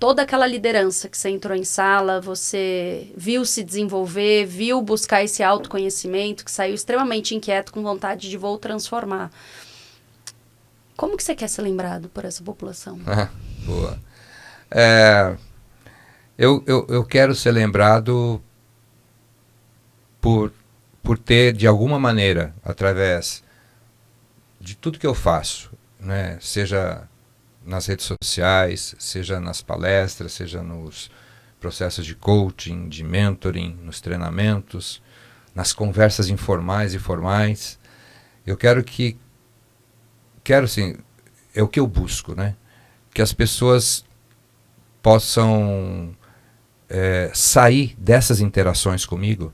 toda aquela liderança que você entrou em sala, você viu se desenvolver, viu buscar esse autoconhecimento, que saiu extremamente inquieto, com vontade de vou transformar. Como que você quer ser lembrado por essa população? Boa. Eu quero ser lembrado por ter, de alguma maneira, através de tudo que eu faço, né? Seja nas redes sociais, seja nas palestras, seja nos processos de coaching, de mentoring, nos treinamentos, nas conversas informais e formais. Eu quero sim, é o que eu busco, né? Que as pessoas possam sair dessas interações comigo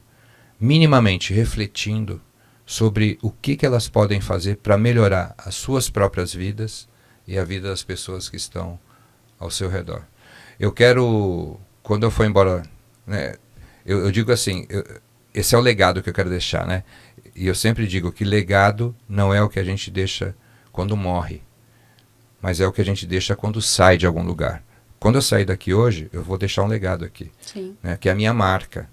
minimamente refletindo sobre o que elas podem fazer para melhorar as suas próprias vidas e a vida das pessoas que estão ao seu redor. Eu quero, quando eu for embora, né, eu digo assim, esse é o legado que eu quero deixar, né? E eu sempre digo que legado não é o que a gente deixa quando morre, mas é o que a gente deixa quando sai de algum lugar. Quando eu sair daqui hoje, eu vou deixar um legado aqui, né, que é a minha marca.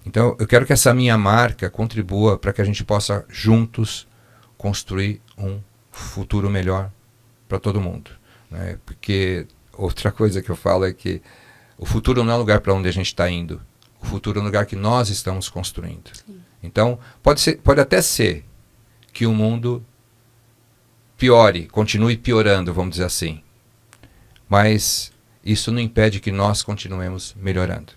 Então, eu quero que essa minha marca contribua para que a gente possa juntos construir um futuro melhor para todo mundo, né? Porque outra coisa que eu falo é que o futuro não é um lugar para onde a gente está indo. O futuro é um lugar que nós estamos construindo. Sim. Então, pode até ser que o mundo piore, continue piorando, vamos dizer assim. Mas isso não impede que nós continuemos melhorando,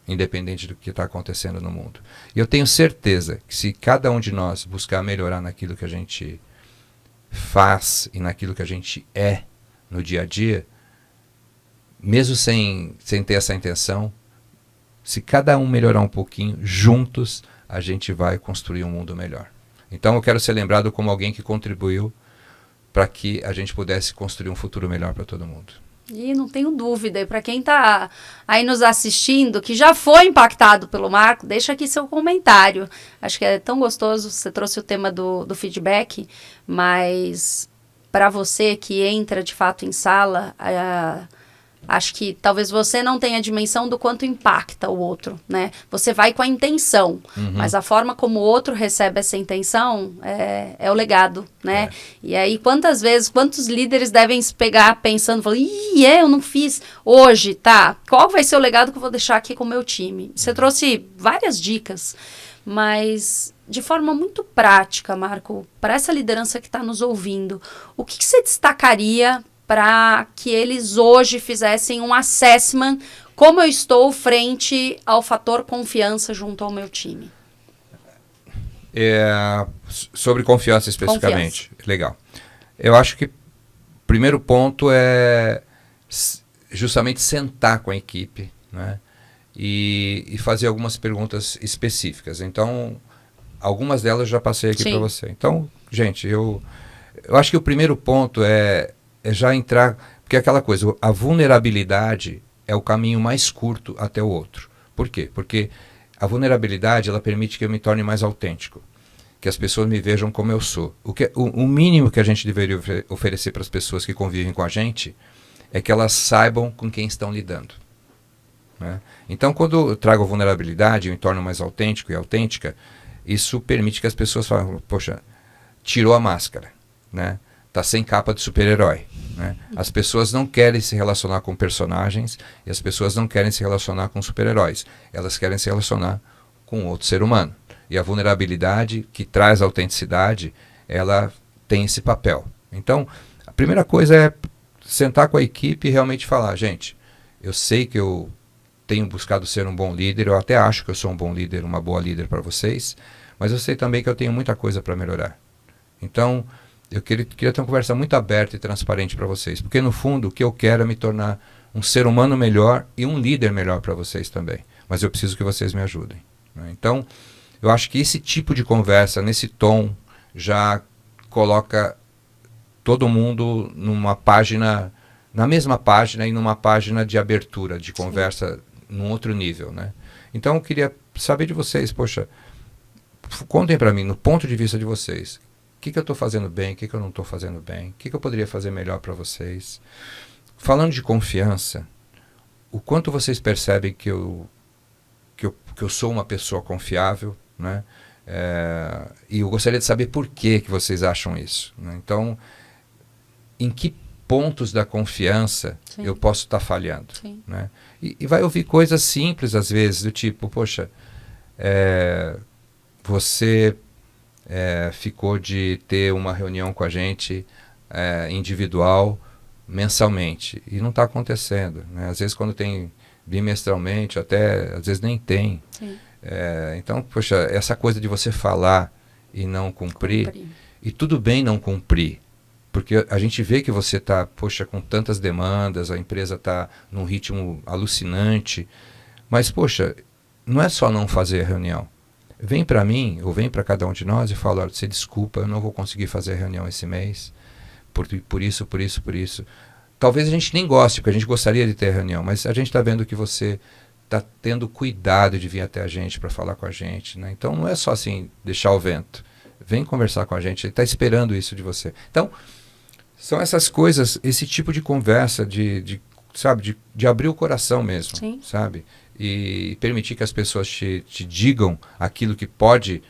independente do que está acontecendo no mundo. E eu tenho certeza que se cada um de nós buscar melhorar naquilo que a gente faz e naquilo que a gente é no dia a dia, mesmo sem ter essa intenção, se cada um melhorar um pouquinho, juntos a gente vai construir um mundo melhor. Então eu quero ser lembrado como alguém que contribuiu para que a gente pudesse construir um futuro melhor para todo mundo. E não tenho dúvida, e para quem está aí nos assistindo, que já foi impactado pelo Marco, deixa aqui seu comentário. Acho que é tão gostoso, você trouxe o tema do feedback, mas para você que entra de fato em sala, acho que talvez você não tenha a dimensão do quanto impacta o outro, né? Você vai com a intenção, mas a forma como o outro recebe essa intenção é o legado, né? E aí, quantos líderes devem se pegar pensando, falando, eu não fiz hoje, tá? Qual vai ser o legado que eu vou deixar aqui com o meu time? Você trouxe várias dicas, mas de forma muito prática, Marco, para essa liderança que está nos ouvindo, o que você destacaria para que eles hoje fizessem um assessment, como eu estou frente ao fator confiança junto ao meu time? Sobre confiança especificamente. Legal. Eu acho que o primeiro ponto é justamente sentar com a equipe, né? E fazer algumas perguntas específicas. Então, algumas delas já passei aqui para você. Então, gente, eu acho que o primeiro ponto é já entrar, porque é aquela coisa, a vulnerabilidade é o caminho mais curto até o outro. Por quê? Porque a vulnerabilidade, ela permite que eu me torne mais autêntico, que as pessoas me vejam como eu sou. O mínimo que a gente deveria oferecer para as pessoas que convivem com a gente é que elas saibam com quem estão lidando, né? Então, quando eu trago a vulnerabilidade, eu me torno mais autêntico e autêntica, isso permite que as pessoas falem, poxa, tirou a máscara, né? Tá sem capa de super-herói, né? As pessoas não querem se relacionar com personagens e as pessoas não querem se relacionar com super-heróis. Elas querem se relacionar com outro ser humano. E a vulnerabilidade que traz a autenticidade, ela tem esse papel. Então, a primeira coisa é sentar com a equipe e realmente falar, gente, eu sei que eu tenho buscado ser um bom líder, eu até acho que eu sou um bom líder, uma boa líder para vocês, mas eu sei também que eu tenho muita coisa para melhorar. Então, eu queria ter uma conversa muito aberta e transparente para vocês, porque no fundo o que eu quero é me tornar um ser humano melhor e um líder melhor para vocês também. Mas eu preciso que vocês me ajudem, né? Então, eu acho que esse tipo de conversa, nesse tom, já coloca todo mundo numa página, na mesma página e numa página de abertura, de conversa num outro nível, né? Então, eu queria saber de vocês, poxa, contem para mim, no ponto de vista de vocês, o que eu estou fazendo bem, o que eu não estou fazendo bem, o que eu poderia fazer melhor para vocês. Falando de confiança, o quanto vocês percebem que eu sou uma pessoa confiável, né? E eu gostaria de saber por que vocês acham isso, né? Então, em que pontos da confiança eu posso estar falhando, né? E vai ouvir coisas simples às vezes, do tipo, poxa, você ficou de ter uma reunião com a gente individual mensalmente e não está acontecendo, né? Às vezes quando tem bimestralmente, até às vezes nem tem. Então, poxa, essa coisa de você falar e não cumprir, e tudo bem não cumprir, porque a gente vê que você está, poxa, com tantas demandas, a empresa está num ritmo alucinante, mas, poxa, não é só não fazer a reunião. Vem para mim, ou vem para cada um de nós e fala, olha, você desculpa, eu não vou conseguir fazer a reunião esse mês, por isso. Talvez a gente nem goste, porque a gente gostaria de ter a reunião, mas a gente está vendo que você está tendo cuidado de vir até a gente para falar com a gente, né? Então não é só assim, deixar o vento. Vem conversar com a gente, ele está esperando isso de você. Então, são essas coisas, esse tipo de conversa, sabe, de abrir o coração mesmo, sabe? E permitir que as pessoas te digam aquilo que pode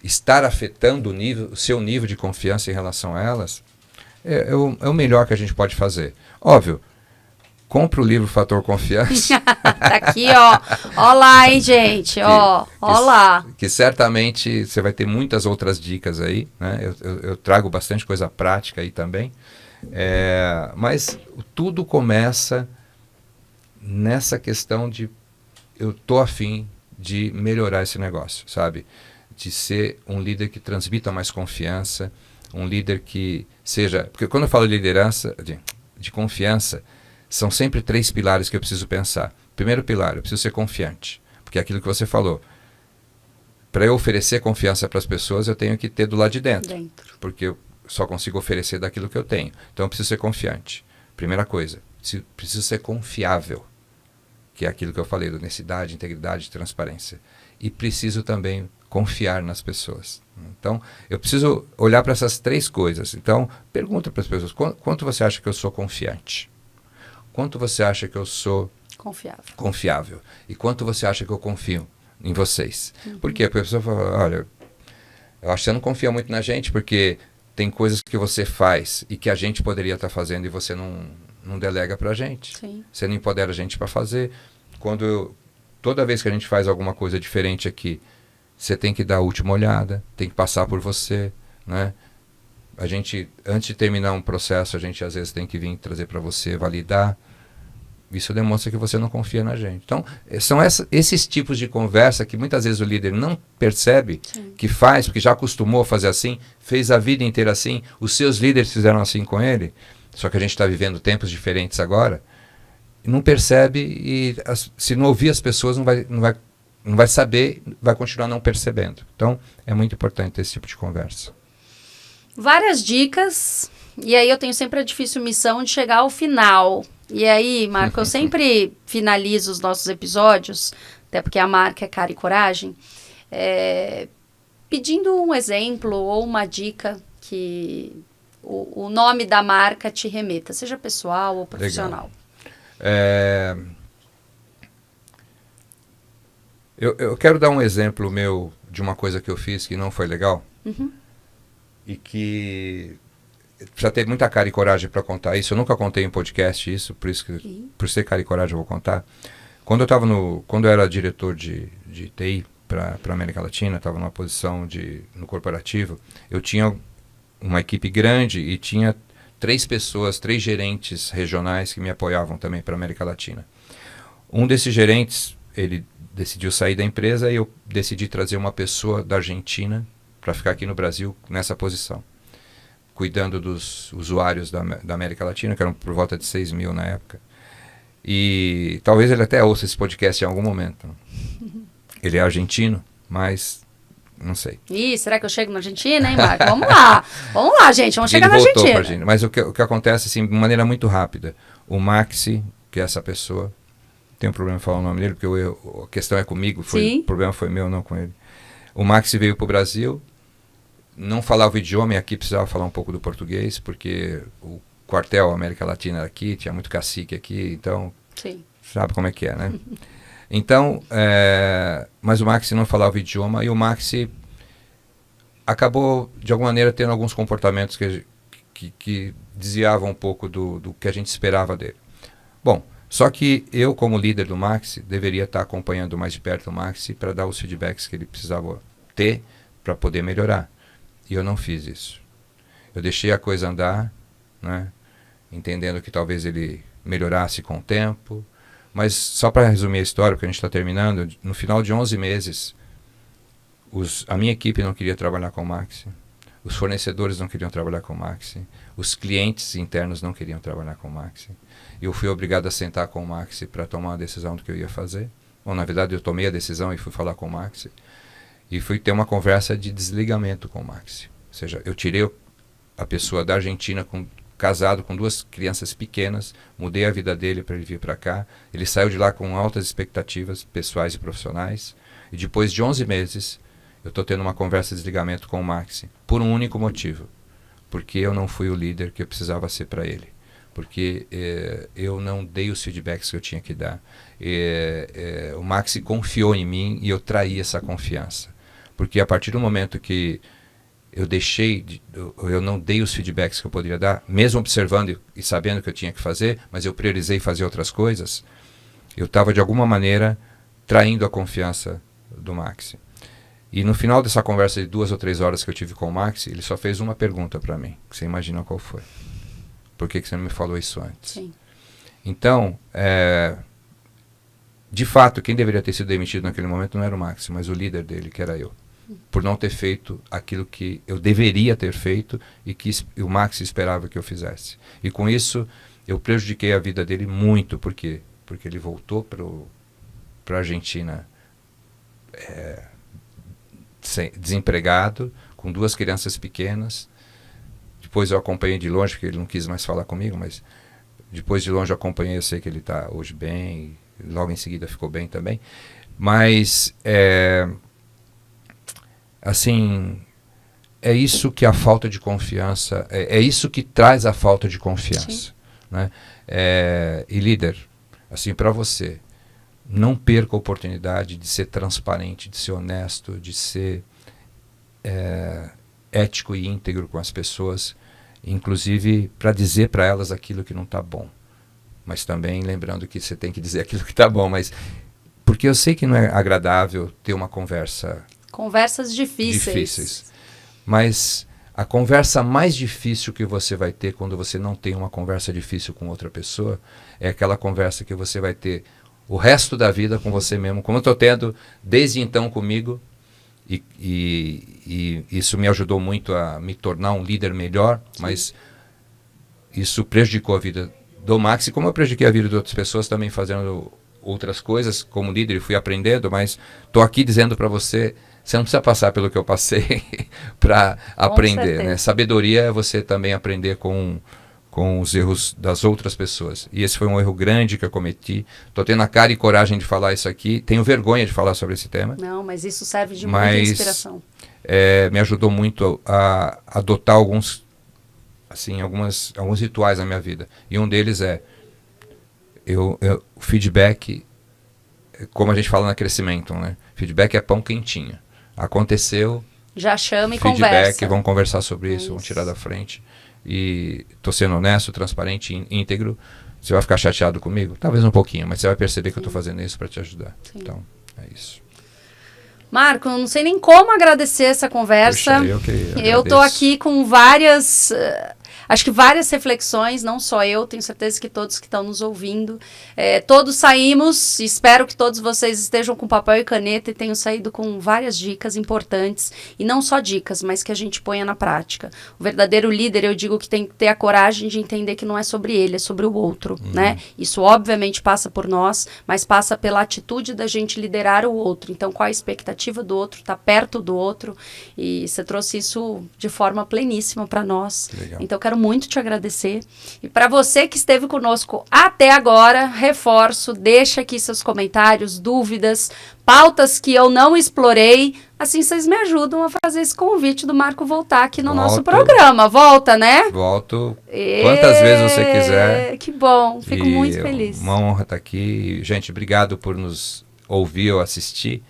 estar afetando o seu nível de confiança em relação a elas, é o melhor que a gente pode fazer. Óbvio, compra o livro Fator Confiança. Tá aqui, ó. Ó lá, hein, gente. Ó lá. Que certamente você vai ter muitas outras dicas aí, né? Eu trago bastante coisa prática aí também. Mas tudo começa nessa questão de eu tô afim de melhorar esse negócio, sabe? De ser um líder que transmita mais confiança, um líder que seja... Porque quando eu falo de liderança, de confiança, são sempre 3 pilares que eu preciso pensar. Primeiro pilar, eu preciso ser confiante, porque é aquilo que você falou. Para eu oferecer confiança para as pessoas, eu tenho que ter do lado de dentro. Porque só consigo oferecer daquilo que eu tenho. Então eu preciso ser confiante. Primeira coisa, preciso ser confiável, que é aquilo que eu falei, honestidade, integridade, transparência. E preciso também confiar nas pessoas. Então, eu preciso olhar para essas 3 coisas. Então, pergunta para as pessoas, quanto você acha que eu sou confiante? Quanto você acha que eu sou confiável? E quanto você acha que eu confio em vocês? Por quê? Porque a pessoa fala, olha, eu acho que você não confia muito na gente, porque tem coisas que você faz e que a gente poderia estar fazendo e você não delega para a gente. Sim. Você não empodera a gente para fazer. Toda vez que a gente faz alguma coisa diferente aqui, você tem que dar a última olhada, tem que passar por você, né? A gente, antes de terminar um processo, a gente às vezes tem que vir trazer para você, validar. Isso demonstra que você não confia na gente. Então, são esses tipos de conversa que muitas vezes o líder não percebe, sim, que faz, porque já acostumou a fazer assim, fez a vida inteira assim, os seus líderes fizeram assim com ele, só que a gente está vivendo tempos diferentes agora, não percebe e se não ouvir as pessoas não vai saber, vai continuar não percebendo. Então, é muito importante esse tipo de conversa. Várias dicas, e aí eu tenho sempre a difícil missão de chegar ao final. E aí, Marco, eu sempre finalizo os nossos episódios, até porque a marca é Cara e Coragem, pedindo um exemplo ou uma dica que o nome da marca te remeta, seja pessoal ou profissional. Eu quero dar um exemplo meu de uma coisa que eu fiz que não foi legal. E que precisa ter muita cara e coragem para contar isso. Eu nunca contei em podcast isso, por isso que, por ser cara e coragem, eu vou contar. Quando eu era diretor de TI para a América Latina, estava numa posição no corporativo, eu tinha uma equipe grande e tinha 3 gerentes regionais que me apoiavam também para a América Latina. Um desses gerentes, ele decidiu sair da empresa e eu decidi trazer uma pessoa da Argentina para ficar aqui no Brasil nessa posição, cuidando dos usuários da América Latina, que eram por volta de 6 mil na época. E talvez ele até ouça esse podcast em algum momento. Ele é argentino, mas não sei. Ih, será que eu chego na Argentina, hein, Marco? Vamos lá, gente, vamos chegar na Argentina. Argentina. Mas o que acontece, assim, de maneira muito rápida, o Maxi, que é essa pessoa, tem um problema em falar o nome dele, porque a questão é comigo, o problema foi meu, não com ele. O Maxi veio para o Brasil, não falava o idioma, e aqui precisava falar um pouco do português, porque o quartel América Latina era aqui, tinha muito cacique aqui, então, sabe como é que é, né? Então, mas o Maxi não falava o idioma, e o Maxi acabou, de alguma maneira, tendo alguns comportamentos que desviavam um pouco do que a gente esperava dele. Bom, só que eu, como líder do Maxi, deveria estar acompanhando mais de perto o Maxi para dar os feedbacks que ele precisava ter para poder melhorar. E eu não fiz isso. Eu deixei a coisa andar, né, entendendo que talvez ele melhorasse com o tempo. Mas só para resumir a história, porque a gente está terminando, no final de 11 meses, a minha equipe não queria trabalhar com o Maxi, os fornecedores não queriam trabalhar com o Maxi, os clientes internos não queriam trabalhar com o Maxi. Eu fui obrigado a sentar com o Maxi para tomar a decisão do que eu ia fazer. Bom, na verdade, eu tomei a decisão e fui falar com o Maxi. E fui ter uma conversa de desligamento com o Maxi. Ou seja, eu tirei a pessoa da Argentina, casado com 2 crianças pequenas, mudei a vida dele para ele vir para cá. Ele saiu de lá com altas expectativas pessoais e profissionais. E depois de 11 meses, eu estou tendo uma conversa de desligamento com o Maxi, por um único motivo. Porque eu não fui o líder que eu precisava ser para ele. Porque eu não dei os feedbacks que eu tinha que dar. O Maxi confiou em mim e eu traí essa confiança. Porque a partir do momento que eu não dei os feedbacks que eu poderia dar, mesmo observando e sabendo o que eu tinha que fazer, mas eu priorizei fazer outras coisas, eu estava de alguma maneira traindo a confiança do Maxi. E no final dessa conversa de 2 ou 3 horas que eu tive com o Maxi, ele só fez uma pergunta para mim, que você imagina qual foi. Por que você não me falou isso antes? Sim. Então, de fato, quem deveria ter sido demitido naquele momento não era o Maxi, mas o líder dele, que era eu. Por não ter feito aquilo que eu deveria ter feito e que o Maxi esperava que eu fizesse. E com isso, eu prejudiquei a vida dele muito. Por quê? Porque ele voltou para a Argentina desempregado, com 2 crianças pequenas, depois eu acompanhei de longe, porque ele não quis mais falar comigo, mas depois de longe eu acompanhei, eu sei que ele está hoje bem, e logo em seguida ficou bem também. Mas, assim, é isso que a falta de confiança, é isso que traz a falta de confiança. Né? E líder, assim, para você, não perca a oportunidade de ser transparente, de ser honesto, de ser ético e íntegro com as pessoas, inclusive para dizer para elas aquilo que não está bom. Mas também lembrando que você tem que dizer aquilo que está bom, mas porque eu sei que não é agradável ter uma conversa... Conversas difíceis. Mas a conversa mais difícil que você vai ter quando você não tem uma conversa difícil com outra pessoa é aquela conversa que você vai ter o resto da vida com você mesmo, como eu estou tendo desde então comigo, e isso me ajudou muito a me tornar um líder melhor, mas isso prejudicou a vida do Max, e como eu prejudiquei a vida de outras pessoas também fazendo outras coisas como líder e fui aprendendo, mas estou aqui dizendo para você, você não precisa passar pelo que eu passei para aprender, né? Sabedoria é você também aprender com os erros das outras pessoas. E esse foi um erro grande que eu cometi. Estou tendo a cara e coragem de falar isso aqui. Tenho vergonha de falar sobre esse tema. Não, mas isso serve de muita inspiração. Me ajudou muito a adotar alguns rituais na minha vida. E um deles é o feedback, como a gente fala na Crescimento, né? Feedback é pão quentinho. Aconteceu, já chama e feedback, conversa. Vamos conversar sobre isso, vamos tirar da frente. E estou sendo honesto, transparente, íntegro. Você vai ficar chateado comigo? Talvez um pouquinho, mas você vai perceber que eu estou fazendo isso para te ajudar. Sim. Então, é isso. Marco, eu não sei nem como agradecer essa conversa. Puxa, eu estou aqui com várias... acho que várias reflexões, não só eu, tenho certeza que todos que estão nos ouvindo. Todos saímos, espero que todos vocês estejam com papel e caneta e tenham saído com várias dicas importantes. E não só dicas, mas que a gente ponha na prática. O verdadeiro líder, eu digo que tem que ter a coragem de entender que não é sobre ele, é sobre o outro. Né? Isso obviamente passa por nós, mas passa pela atitude da gente liderar o outro. Então, qual a expectativa do outro, estar perto do outro. E você trouxe isso de forma pleníssima para nós. Legal. Então, eu quero muito te agradecer. E para você que esteve conosco até agora, reforço, deixa aqui seus comentários, dúvidas, pautas que eu não explorei. Assim vocês me ajudam a fazer esse convite do Marco voltar aqui no nosso programa. Volta, né? Volto quantas vezes você quiser. Que bom, fico muito feliz. Uma honra estar aqui. Gente, obrigado por nos ouvir ou assistir.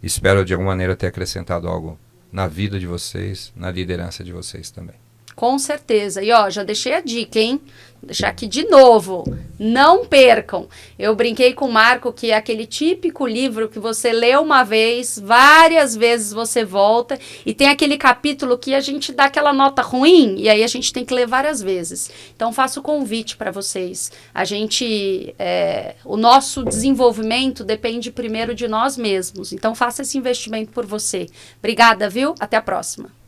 Espero de alguma maneira ter acrescentado algo na vida de vocês, na liderança de vocês também. Com certeza. E ó, já deixei a dica, hein? Vou deixar aqui de novo. Não percam. Eu brinquei com o Marco que é aquele típico livro que você lê uma vez, várias vezes você volta e tem aquele capítulo que a gente dá aquela nota ruim e aí a gente tem que ler várias vezes. Então faço o convite para vocês. O nosso desenvolvimento depende primeiro de nós mesmos. Então faça esse investimento por você. Obrigada, viu? Até a próxima.